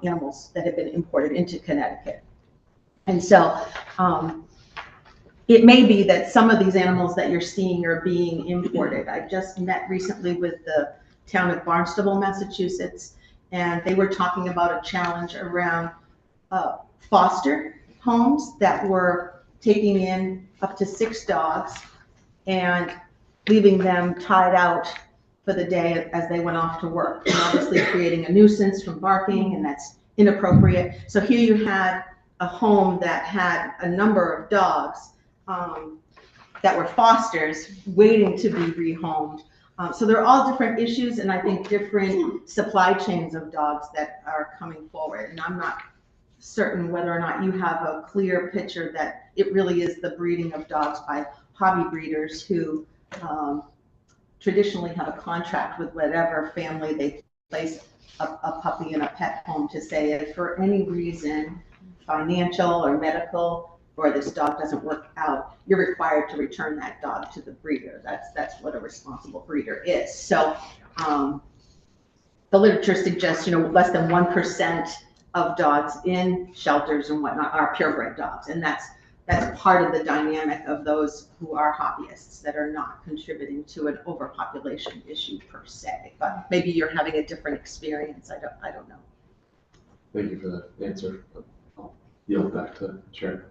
animals that had been imported into Connecticut. And so it may be that some of these animals that you're seeing are being imported. I just met recently with the town of Barnstable, Massachusetts, and they were talking about a challenge around foster homes that were taking in up to 6 dogs and leaving them tied out for the day as they went off to work, and obviously creating a nuisance from barking, and that's inappropriate. So here you had a home that had a number of dogs that were fosters waiting to be rehomed. So they're all different issues, and I think different supply chains of dogs that are coming forward. And I'm not certain whether or not you have a clear picture that it really is the breeding of dogs by hobby breeders who traditionally have a contract with whatever family they place a puppy in a pet home to say if for any reason, financial or medical, or this dog doesn't work out, you're required to return that dog to the breeder. That's what a responsible breeder is. So the literature suggests, less than 1% of dogs in shelters and whatnot are purebred dogs, and that's part of the dynamic of those who are hobbyists that are not contributing to an overpopulation issue per se. But maybe you're having a different experience. I don't know. Thank you for the answer. I'll yield back to Chair.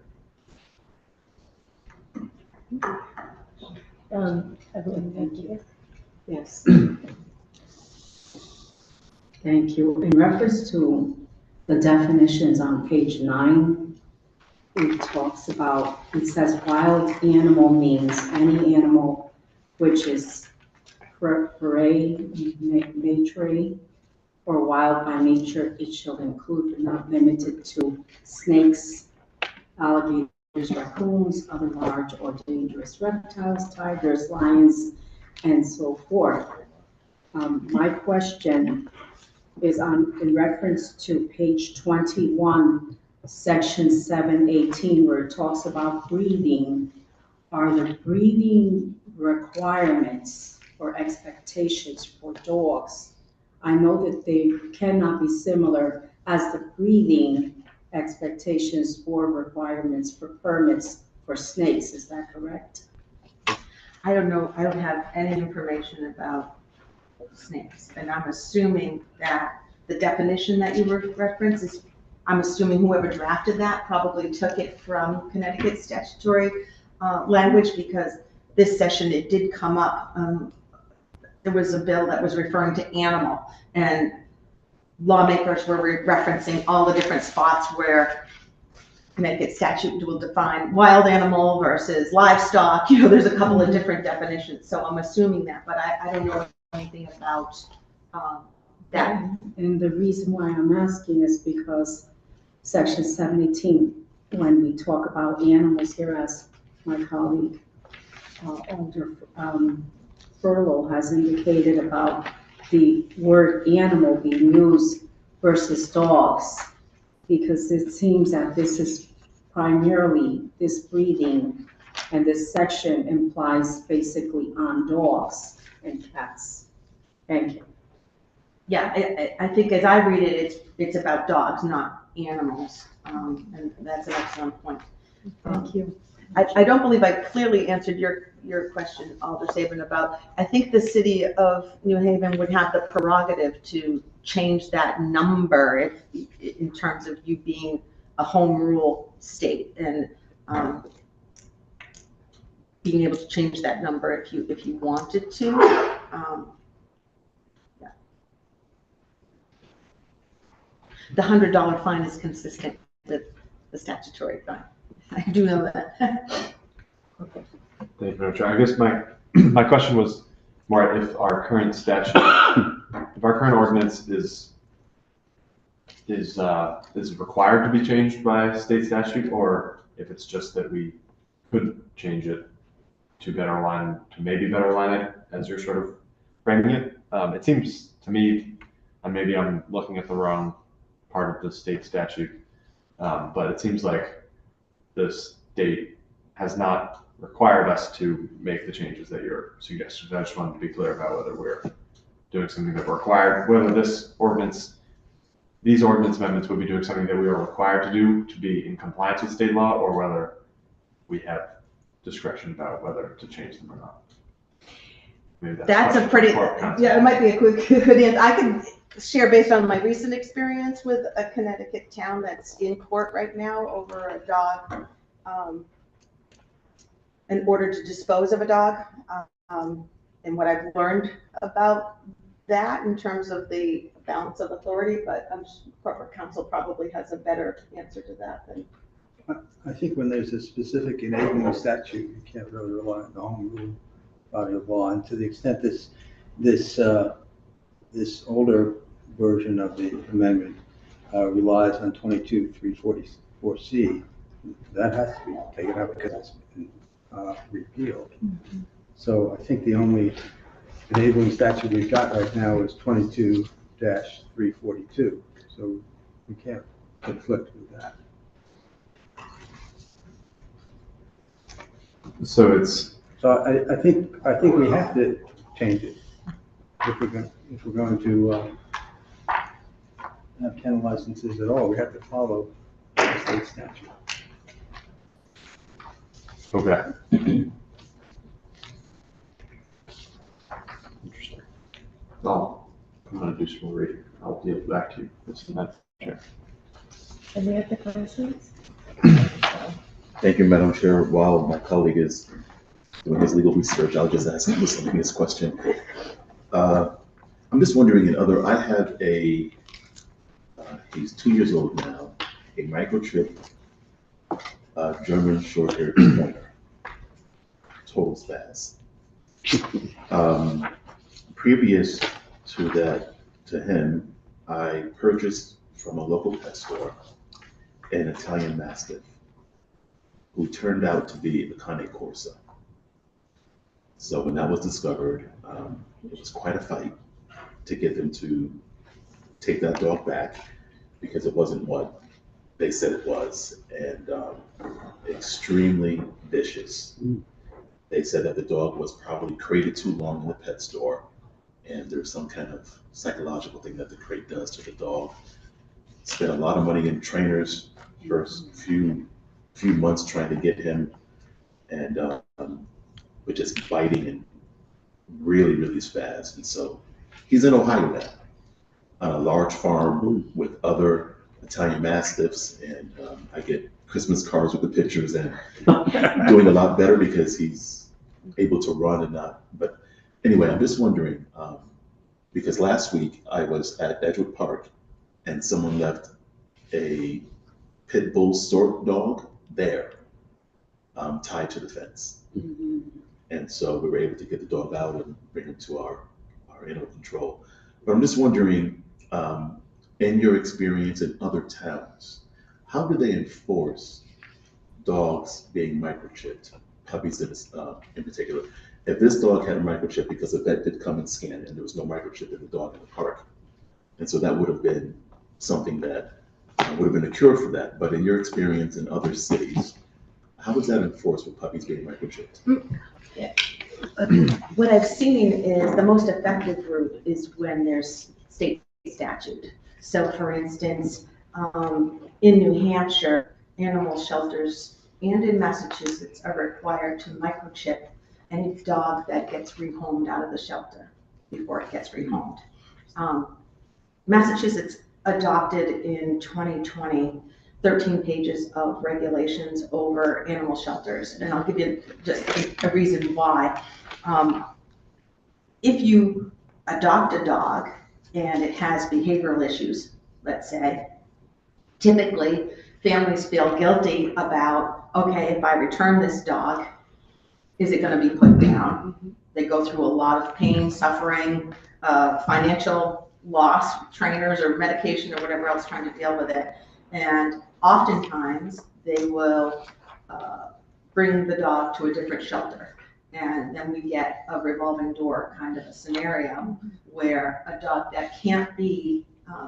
Evelyn, thank you. Yes. Thank you. In reference to the definitions on page 9, it talks about, it says wild animal means any animal which is prey, maitre, or wild by nature. It shall include but not limited to snakes, alligators, raccoons, other large or dangerous reptiles, tigers, lions, and so forth. My question is in reference to page 21, section 718, where it talks about breeding. Are the breeding requirements or expectations for dogs? I know that they cannot be similar as the breeding expectations or requirements for permits for snakes. Is that correct? I don't know. I don't have any information about snakes, and I'm assuming that the definition that you reference is, I'm assuming whoever drafted that probably took it from Connecticut statutory language, because this session it did come up. There was a bill that was referring to animal, and lawmakers were referencing all the different spots where Connecticut statute will define wild animal versus livestock. There's a couple of different definitions, so I'm assuming that, but I don't know anything about that. And the reason why I'm asking is because section 718, when we talk about animals here, as my colleague Alder Furlow has indicated about the word animal being used versus dogs, because it seems that this is primarily, this breeding and this section implies basically on dogs and cats. Thank you. Yeah, I think as I read it, it's about dogs, not animals, and that's an excellent point. Thank you. I don't believe I clearly answered your question, Alder Saban, about, I think the city of New Haven would have the prerogative to change that number in terms of you being a home rule state, and being able to change that number if you wanted to. Yeah. The $100 fine is consistent with the statutory fine. I do know that. Thank you, Madam Chair. I guess my question was more if our current statute, if our current ordinance is required to be changed by state statute, or if it's just that we could change it to maybe better align it as you're sort of framing it. It seems to me, and maybe I'm looking at the wrong part of the state statute, but it seems like the state has not required us to make the changes that you're suggesting. I just wanted to be clear about whether we're doing something that we're required, whether these ordinance amendments would be doing something that we are required to do to be in compliance with state law, or whether we have discretion about whether to change them or not. Maybe That's a pretty, yeah, it might be a good answer. I can share based on my recent experience with a Connecticut town that's in court right now over a dog, an order to dispose of a dog. and what I've learned about that in terms of the balance of authority, but corporate counsel probably has a better answer to that than. I think when there's a specific enabling statute, you can't really rely on the home rule body of law. And to the extent this older version of the amendment relies on 22-344C, that has to be taken out because it's been repealed. So I think the only enabling statute we've got right now is 22-342. So we can't conflict with that. So it's, So I think we have to change it if we're going to have kennel licenses at all. We have to follow the state statute. okay. Interesting. Well, I'm gonna do some more reading. I'll deal back to you. Mr. Madam Chair. Any other questions? Thank you, Madam Chair. While my colleague is doing his legal research, I'll just ask him this obvious question. I'm just wondering, I have he's 2 years old now, a microchip German short-haired pointer, total spaz. Previous to him, I purchased from a local pet store an Italian Mastiff, who turned out to be a Cane Corsa. So when that was discovered, it was quite a fight to get them to take that dog back because it wasn't what they said it was, and extremely vicious. They said that the dog was probably crated too long in the pet store, and there's some kind of psychological thing that the crate does to the dog. Spent a lot of money in trainers first few months trying to get him, and but just biting and really, really spaz. And so he's in Ohio now on a large farm with other Italian Mastiffs, and I get Christmas cards with the pictures, and doing a lot better because he's able to run and not. But anyway, I'm just wondering, because last week I was at Edgewood Park and someone left a pit bull sort dog there, tied to the fence. And so we were able to get the dog out and bring him to our animal control. But I'm just wondering, in your experience in other towns, how do they enforce dogs being microchipped, puppies in particular? If this dog had a microchip, because the vet did come and scan it, and there was no microchip in the dog in the park. And so that would have been something that would have been a cure for that. But in your experience in other cities, how is that enforced with puppies being microchipped? What I've seen is the most effective route is when there's state statute. So for instance, in New Hampshire, animal shelters and in Massachusetts are required to microchip any dog that gets rehomed out of the shelter before it gets rehomed. Massachusetts adopted in 2020 13 pages of regulations over animal shelters, and I'll give you just a reason why. If you adopt a dog and it has behavioral issues, let's say, typically families feel guilty about, okay, if I return this dog, is it going to be put down? They go through a lot of pain, suffering, financial loss, trainers or medication or whatever else trying to deal with it. And oftentimes they will bring the dog to a different shelter. And then we get a revolving door kind of a scenario where a dog that can't be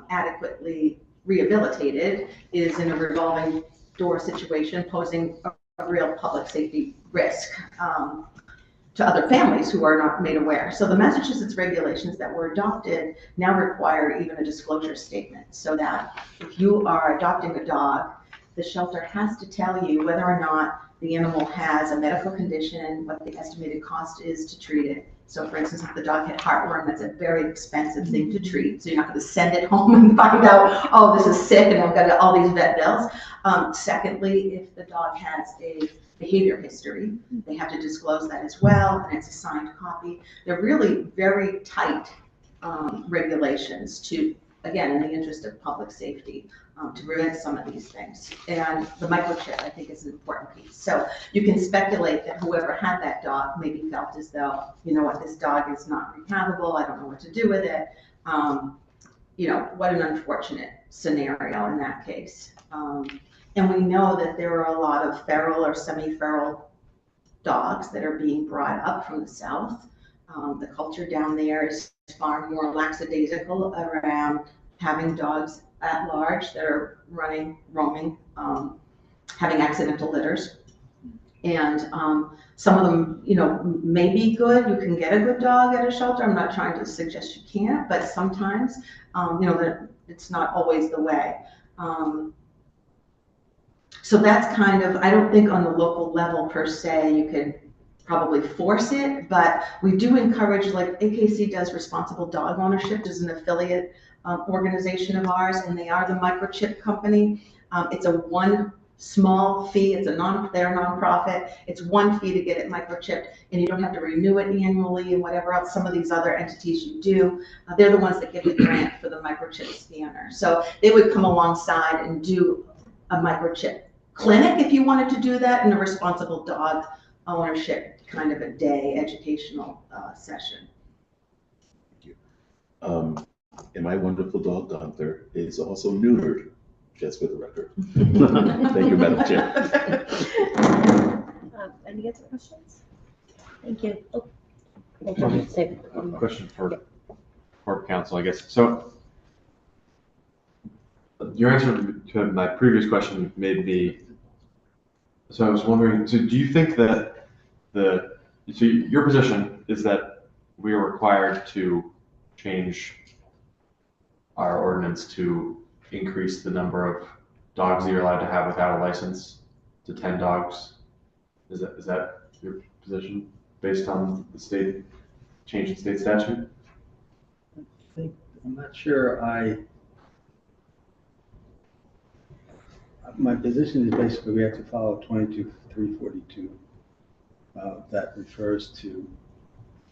adequately rehabilitated is in a revolving door situation, posing a real public safety risk to other families who are not made aware. So the Massachusetts regulations that were adopted now require even a disclosure statement, so that if you are adopting a dog, the shelter has to tell you whether or not the animal has a medical condition, what the estimated cost is to treat it. So for instance, if the dog had heartworm, that's a very expensive thing to treat. So you're not going to send it home and find out, oh, this is sick and I've got all these vet bills. Secondly, if the dog has a behavior history. They have to disclose that as well, and it's a signed copy. They're really very tight regulations to, again, in the interest of public safety, to prevent some of these things. And the microchip, I think, is an important piece. So you can speculate that whoever had that dog maybe felt as though, you know what, this dog is not rehabable, I don't know what to do with it. You know, what an unfortunate scenario in that case. And we know that there are a lot of feral or semi-feral dogs that are being brought up from the south. The culture down there is far more lackadaisical around having dogs at large that are running, roaming, having accidental litters. And some of them, you know, may be good. You can get a good dog at a shelter. I'm not trying to suggest you can't, but sometimes, you know, it's not always the way. So that's kind of, I don't think on the local level per se, you could probably force it, but we do encourage, like AKC does responsible dog ownership, is an affiliate organization of ours, and they are the microchip company. It's a one small fee, they're a nonprofit, it's one fee to get it microchipped, and you don't have to renew it annually and whatever else some of these other entities you do. They're the ones that give the grant for the microchip scanner. So they would come alongside and do a microchip clinic if you wanted to do that, and a responsible dog ownership kind of a day educational session. Thank you. And my wonderful dog Gunther is also neutered, just for the record. Thank you, Madam Chair. Any other questions? Thank you. Oh, A question for council, I guess. So your answer to my previous question made me, so I was wondering, so do you think that so your position is that we are required to change our ordinance to increase the number of dogs that you're allowed to have without a license to 10 dogs? Is that your position based on the state change in state statute? I'm not sure my position is basically we have to follow 22-342. That refers to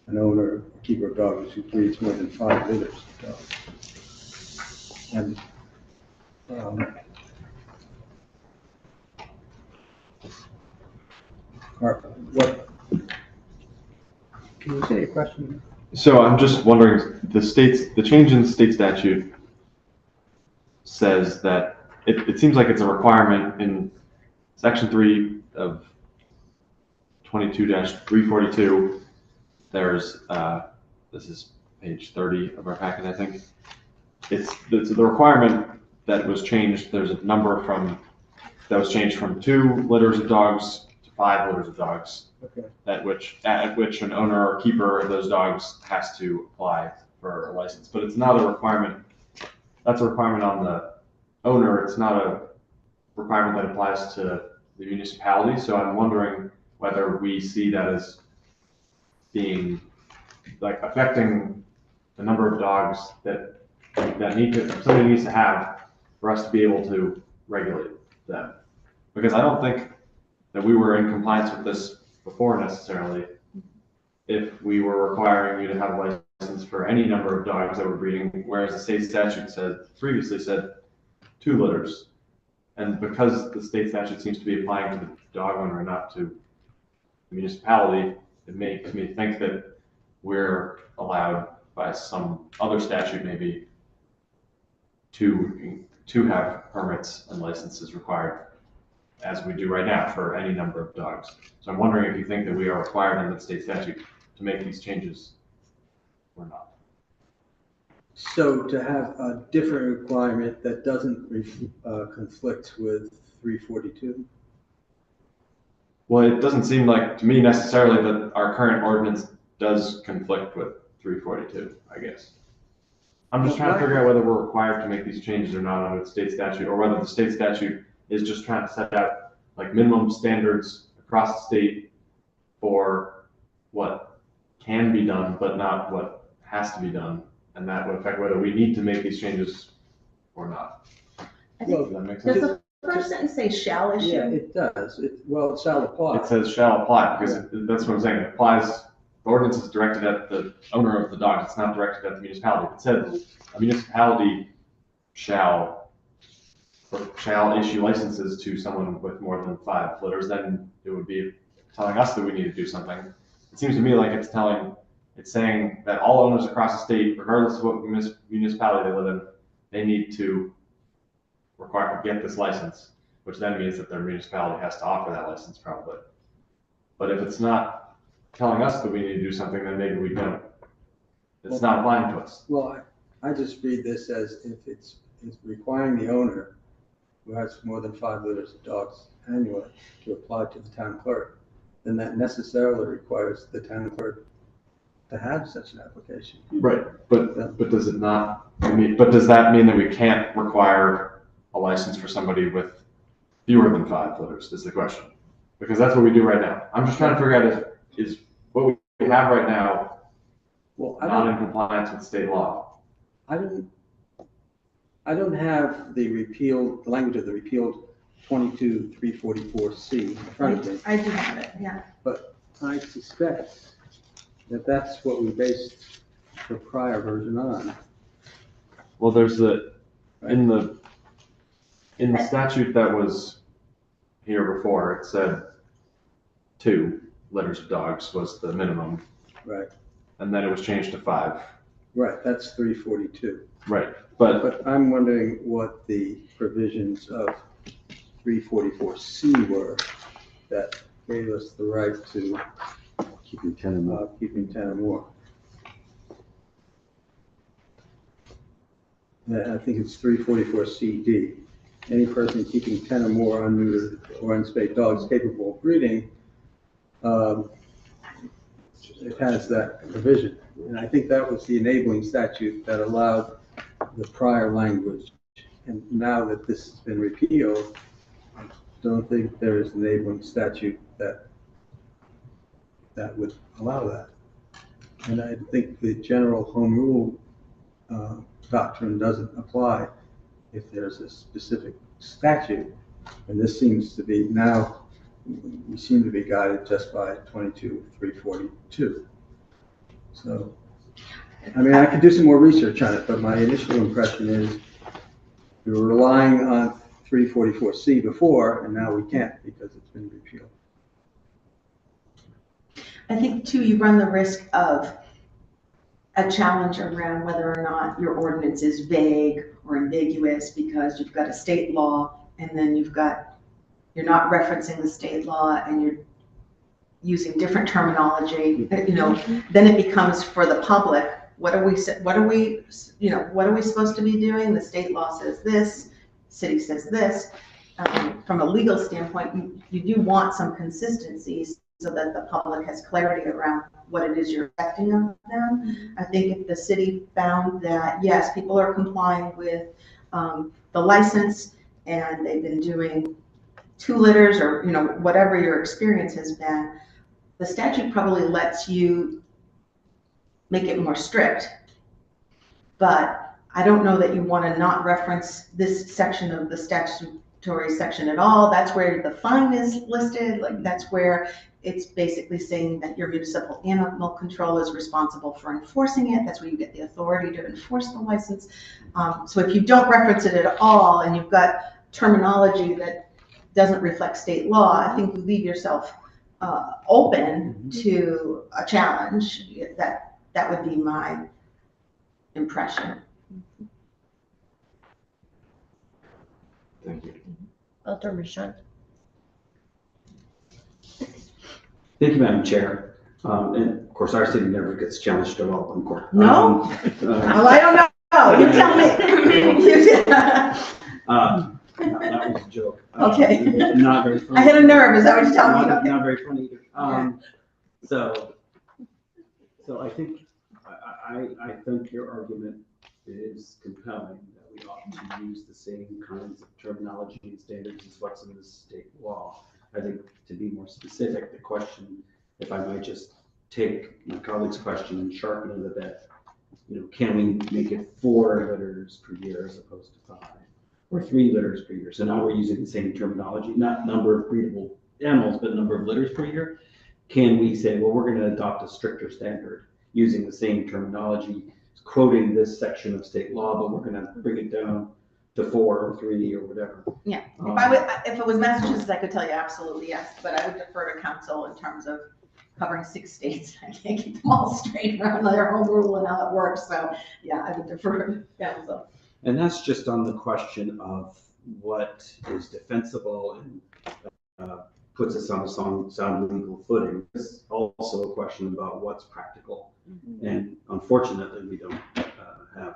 an owner or keeper of dogs who breeds more than 5 litters of dogs. And what? Can you say your question? So I'm just wondering, the change in state statute says that it seems like it's a requirement in section 3 of 22-342. There's this is page 30 of our packet, I think. It's the requirement that was changed. There's a number that was changed from 2 litters of dogs to 5 litters of dogs. Okay. At which an owner or keeper of those dogs has to apply for a license. But it's not a requirement. That's a requirement on the owner. It's not a requirement that applies to the municipality. So I'm wondering whether we see that as being like affecting the number of dogs that somebody needs to have for us to be able to regulate them. Because I don't think that we were in compliance with this before necessarily, if we were requiring you to have a license for any number of dogs that were breeding, whereas the state statute previously said 2 litters. And because the state statute seems to be applying to the dog owner and not to the municipality, it makes me think that we're allowed by some other statute maybe to have permits and licenses required, as we do right now for any number of dogs. So I'm wondering if you think that we are required under the state statute to make these changes or not. So to have a different requirement that doesn't conflict with 342? Well, it doesn't seem like to me necessarily that our current ordinance does conflict with 342, I guess. I'm just trying to figure out whether we're required to make these changes or not under the state statute, or whether the state statute is just trying to set out like minimum standards across the state for what can be done, but not what has to be done. And that would affect whether we need to make these changes or not. I think Does that make sense? first sentence say shall issue? Yeah, it does. Well, it shall apply. It says shall apply, because that's what I'm saying, it applies, the ordinance is directed at the owner of the dog, it's not directed at the municipality. If it said a municipality shall issue licenses to someone with more than 5 litters, then it would be telling us that we need to do something. It seems to me like it's saying that all owners across the state, regardless of what municipality they live in, they need to get this license, which then means that their municipality has to offer that license probably. But if it's not telling us that we need to do something, then maybe we don't. It's not applying to us. Well, I just read this as if it's requiring the owner who has more than 5 litters of dogs annually to apply to the town clerk, then that necessarily requires the town clerk to have such an application. Right, but does it not, but does that mean that we can't require a license for somebody with fewer than 5 litters, is the question? Because that's what we do right now. I'm just trying to figure out is what we have right now Well, not in compliance with state law? I don't have the language of the repealed 22-344C in front of me, I do have it, yeah. but I suspect that that's what we based the prior version on. Well, there's in the statute that was here before, it said 2 litters of dogs was the minimum. Right. And then it was changed to 5. Right, that's 342. Right, but But I'm wondering what the provisions of 344C were that gave us the right to Keeping 10 and more. keeping 10 or more. I think it's 344CD. Any person keeping 10 or more unneutered or unspayed dogs capable of breeding, it has that provision. And I think that was the enabling statute that allowed the prior language. And now that this has been repealed, I don't think there is an enabling statute that would allow that. And I think the general home rule doctrine doesn't apply if there's a specific statute. And this seems to be now, we seem to be guided just by 22-342. So, I mean, I could do some more research on it, but my initial impression is we were relying on 344C before, and now we can't because it's been repealed. I think too, you run the risk of a challenge around whether or not your ordinance is vague or ambiguous because you've got a state law and then you're not referencing the state law and you're using different terminology, then it becomes for the public, what are we supposed to be doing? The state law says this, city says this. From a legal standpoint, you do want some consistencies so that the public has clarity around what it is you're expecting of them. I think if the city found that, yes, people are complying with the license and they've been doing 2 litters or, whatever your experience has been, the statute probably lets you make it more strict. But I don't know that you want to not reference this section of the statutory section at all. That's where the fine is listed. Like that's where it's basically saying that your municipal animal control is responsible for enforcing it. That's where you get the authority to enforce the license. So if you don't reference it at all and you've got terminology that doesn't reflect state law, I think you leave yourself open to a challenge. That would be my impression. thank you. Alderman Shaw. Thank you, Madam Chair. And of course, our city never gets challenged at all in court. No? Well, I don't know. You tell me. You did. That was a joke. Okay. Not very funny. I had a nerve. Is that what you're telling me? Okay. Not very funny either. So I think, I think your argument is compelling that we ought to use the same kinds of terminology and standards as what's in the state law. I think to be more specific, the question, if I might just take my colleague's question and sharpen it a bit, can we make it 4 litters per year as opposed to 5? or 3 litters per year. So now we're using the same terminology, not number of breedable animals, but number of litters per year. Can we say, well, we're going to adopt a stricter standard using the same terminology, quoting this section of state law, but we're going to bring it down to 4 or 3 or whatever? Yeah, Um, if it was Massachusetts, I could tell you absolutely yes, but I would defer to council in terms of covering 6 states. I can't keep them all straight around their home rule and how it works, so yeah, I would defer to council. And that's just on the question of what is defensible and puts us on a sound legal footing. It's also a question about what's practical. And unfortunately, we don't have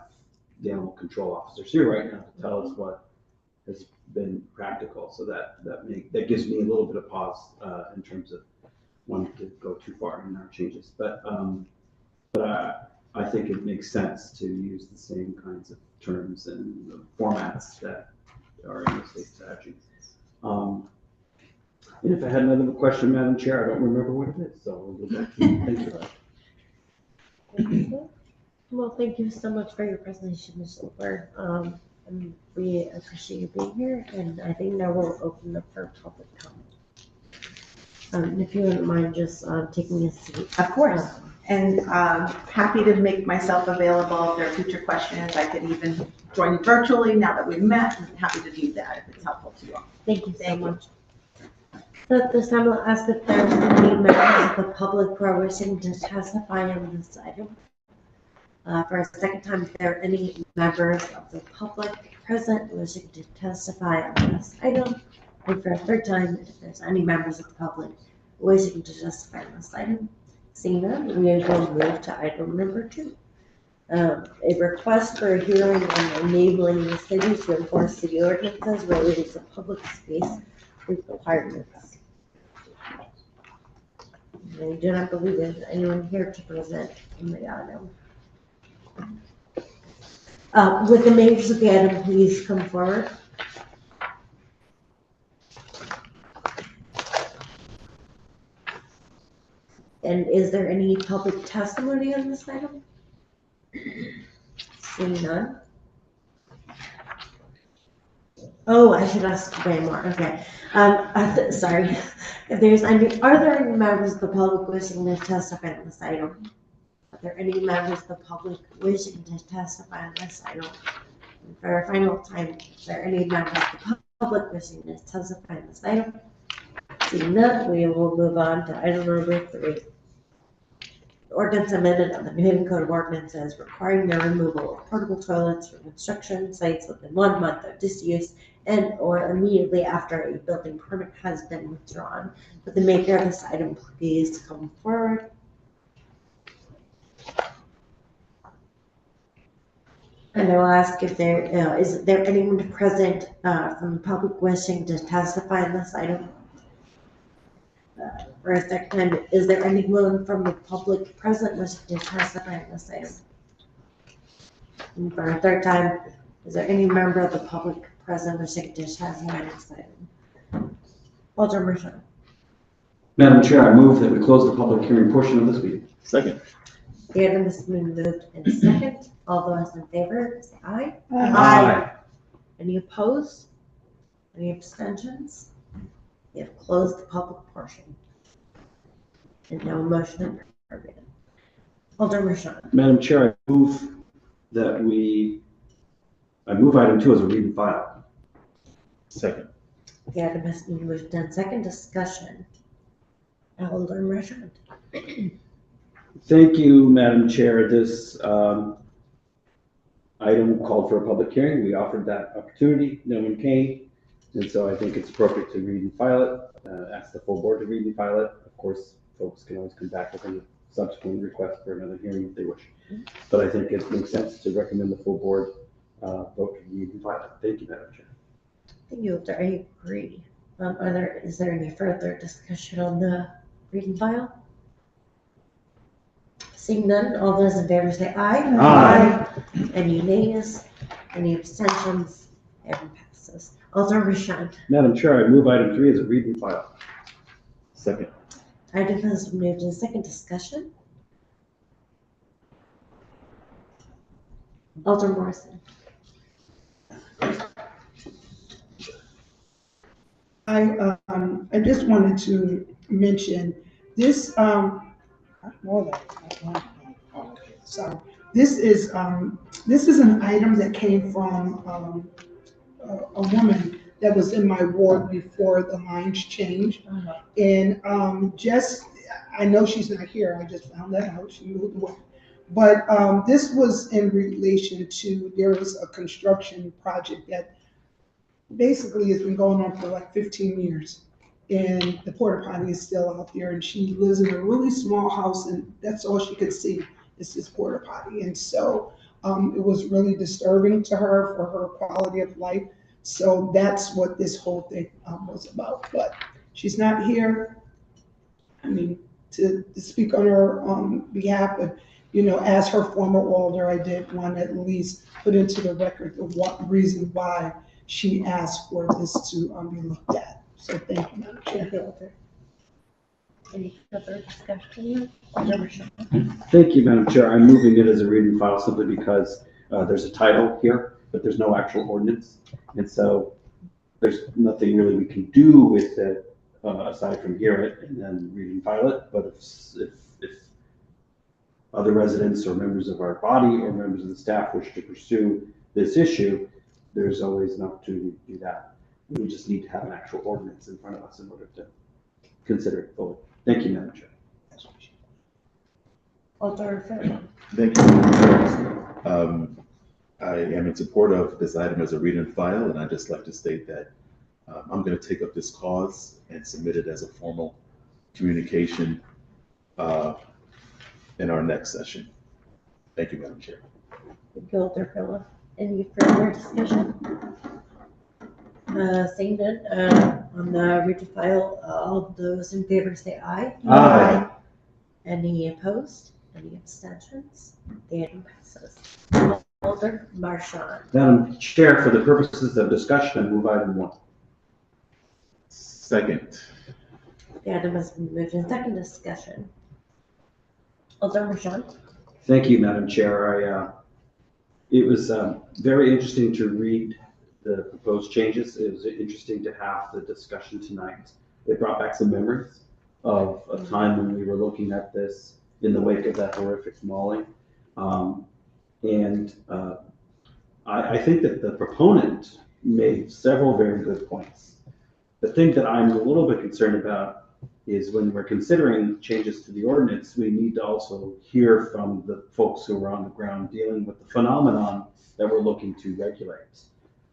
the animal control officers here right now to tell us what has been practical. So that gives me a little bit of pause in terms of wanting to go too far in our changes. But I think it makes sense to use the same kinds of terms and formats that are in the state statute. And if I had another question, Madam Chair, I don't remember what it is, so we'll go back to you. Thank you. Well, thank you so much for your presentation, Ms. Silver. And we appreciate you being here, and I think now we'll open up for public comment. If you wouldn't mind just taking a seat. Of course. And happy to make myself available if there are future questions. I could even join you virtually now that we've met. I'm happy to do that if it's helpful to you all. Thank you so Thank you. much. So at this time, I'll ask if there are any members of the public who are wishing to testify on this item. For a second time, if there are any members of the public present wishing to testify on this item. And for a third time, if there's any members of the public wishing to testify on this item. Seeing none, we will move to item number 2. A request for a hearing on enabling the city to enforce city ordinances related to public space requirements. I do not believe there's anyone here to present on the item. Would the makers of the item please come forward? And is there any public testimony on this item? Seeing none. Oh, I should ask way more. Okay. Sorry. If there's any, are there any members of the public wishing to testify on this item? Are there any members of the public wishing to testify on this item? And for our final time, is there any members of the public wishing to testify on this item? Seeing none, we will move on to item number 3. Ordinance amendment of the New Haven Code of Ordinances requiring the removal of portable toilets from construction sites within 1 month of disuse and or immediately after a building permit has been withdrawn. Would the maker of this item please come forward? And I will ask if there is there anyone present from the public wishing to testify on this item? For a second time, is there anyone from the public present wishing to testify on this item? And for a third time, is there any member of the public present wishing to testify on this item? Alderman Mershon. Madam Chair, I move that we close the public hearing portion of this meeting. Second. The item has been moved in second. All those in favor, say aye. Aye. Any opposed? Any abstentions? We have closed the public portion. And now a motion to approve. Alderman Mershon. Madam Chair, I move item 2 as a read and file. Second. The item has been moved in second. Discussion. Alderman Mershon. Thank you, Madam Chair. This item called for a public hearing. We offered that opportunity. No one came. And so I think it's appropriate to read and file it, ask the full board to read and file it. Of course, folks can always come back with a subsequent request for another hearing if they wish. But I think it makes sense to recommend the full board vote to read and file it. Thank you, Madam Chair. Thank you, I agree. Is there any further discussion on the read and file? Seeing none, all those in favor say aye. Aye. Any nays? Any abstentions? Item passes. Alderman Mershon. Madam Chair, I move item 3 as a read and file. Second. Item has been moved in second. Discussion. Alderman Morrison. I just wanted to mention this, well, so this is an item that came from, a woman that was in my ward before the lines changed. And, I know she's not here, I just found that out, she moved away. But, this was in relation to, there was a construction project that basically has been going on for like 15 years. And the porta potty is still out there, and she lives in a really small house, and that's all she could see is this porta potty. And so it was really disturbing to her for her quality of life. So that's what this whole thing was about. But she's not here, I mean, to speak on her behalf, but as her former alder, I did want to at least put into the record the reason why she asked for this to be looked at. So thank you, Madam Chair. Any further discussion? Alderman Shaw. Thank you, Madam Chair. I'm moving it as a reading file simply because there's a title here, but there's no actual ordinance. And so there's nothing really we can do with it aside from hear it and then read and file it. But if other residents or members of our body or members of the staff wish to pursue this issue, there's always an opportunity to do that. We just need to have an actual ordinance in front of us in order to consider it fully. Thank you, Madam Chair. Alderman Fairwell. Thank you, Madam Chair. I am in support of this item as a read and file, and I'd just like to state that I'm going to take up this cause and submit it as a formal communication in our next session. Thank you, Madam Chair. Thank you, Alderman Fairwell. Any further discussion? Seeing none, on the read to file, all those in favor say aye. Aye. Any opposed? Any abstentions? The item passes. Alderman Marchand. Madam Chair, for the purposes of discussion, I move item 1. Second. The item has been moved in second discussion. Alderman Marchand. Thank you, Madam Chair. It was very interesting to read the proposed changes. It was interesting to have the discussion tonight. It brought back some memories of a time when we were looking at this in the wake of that horrific mauling. I think that the proponent made several very good points. The thing that I'm a little bit concerned about is when we're considering changes to the ordinance, we need to also hear from the folks who are on the ground dealing with the phenomenon that we're looking to regulate.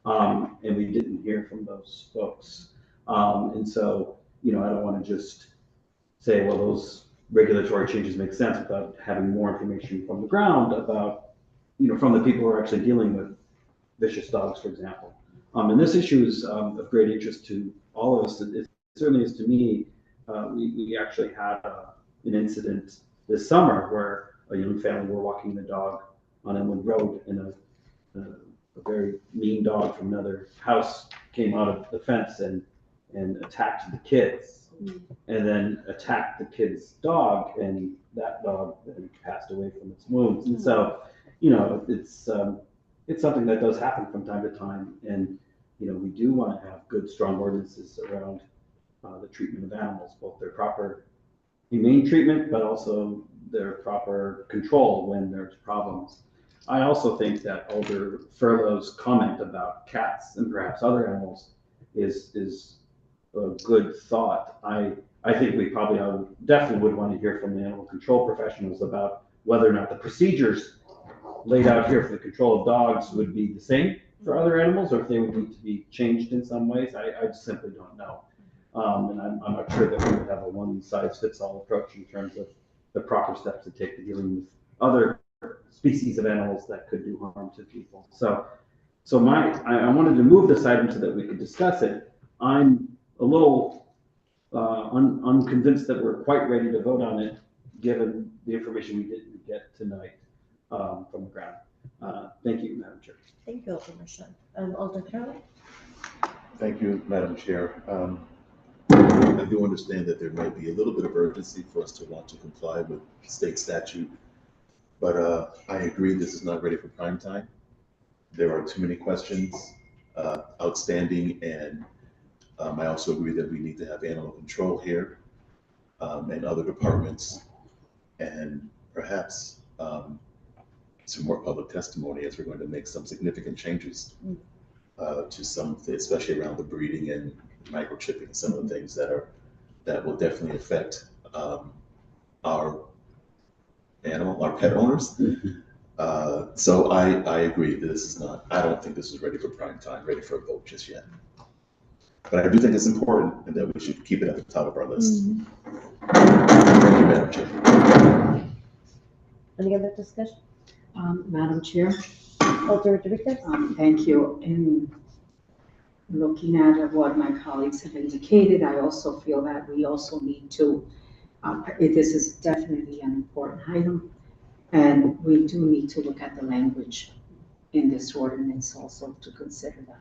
And we didn't hear from those folks. And so, I don't want to just say, well, those regulatory changes make sense without having more information from the ground about, from the people who are actually dealing with vicious dogs, for example. And this issue is of great interest to all of us. It certainly is to me. We actually had an incident this summer where a young family were walking the dog on Elmwood Road, and a very mean dog from another house came out of the fence and attacked the kids, and then attacked the kid's dog, and that dog then passed away from its wounds. And so, it's something that does happen from time to time, and we do want to have good, strong ordinances around the treatment of animals, both their proper humane treatment, but also their proper control when there's problems. I also think that Alder Furlow's comment about cats and perhaps other animals is a good thought. I think we probably definitely would want to hear from the animal control professionals about whether or not the procedures laid out here for the control of dogs would be the same for other animals, or if they would need to be changed in some ways. I just simply don't know. And I'm not sure that we would have a one-size-fits-all approach in terms of the proper steps to take to dealing with other species of animals that could do harm to people. So I wanted to move this item so that we could discuss it. I'm a little unconvinced that we're quite ready to vote on it, given the information we didn't get tonight from the ground. Thank you, Madam Chair. Thank you, Alderman Marchand. Alderman Fairwell. Thank you, Madam Chair. I do understand that there may be a little bit of urgency for us to want to comply with state statute, but I agree this is not ready for prime time. There are too many questions outstanding, and I also agree that we need to have animal control here, and other departments, and perhaps, some more public testimony as we're going to make some significant changes to some, especially around the breeding and microchipping, and some of the things that will definitely affect our pet owners. So I agree that this is not, I don't think this is ready for prime time, ready for a vote just yet. But I do think it's important and that we should keep it at the top of our list. Thank you, Madam Chair. Any other discussion? Madam Chair, Alder Rodriguez? thank you. In looking at what my colleagues have indicated, I also feel that we also need to, this is definitely an important item, and we do need to look at the language in this ordinance also to consider that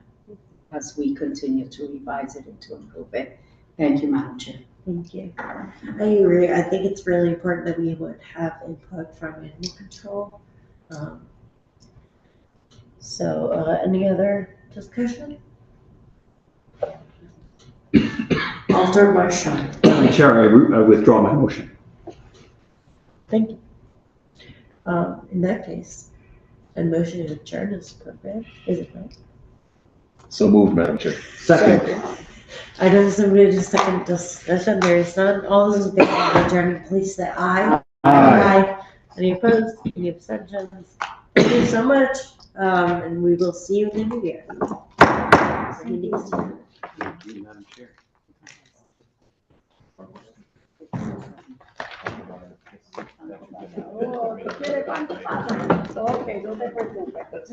as we continue to revise it and to improve it. Thank you, Madam Chair. Thank you. I agree. I think it's really important that we would have input from animal control. Any other discussion? Alder Marshall. Madam Chair, I withdraw my motion. Thank you. In that case, a motion to adjourn is appropriate, is it not? So moved, Madam Chair. Second. I know somebody just second discussion, there is none. All those in favor of adjourning, please say aye. Aye. Any opposed? Any abstentions? Thank you so much, and we will see you in the new year. Meeting's adjourned. Thank you, Madam Chair. Oh, ¿qué quiere? ¿Cuánto pasa? Ok, no te preocupes.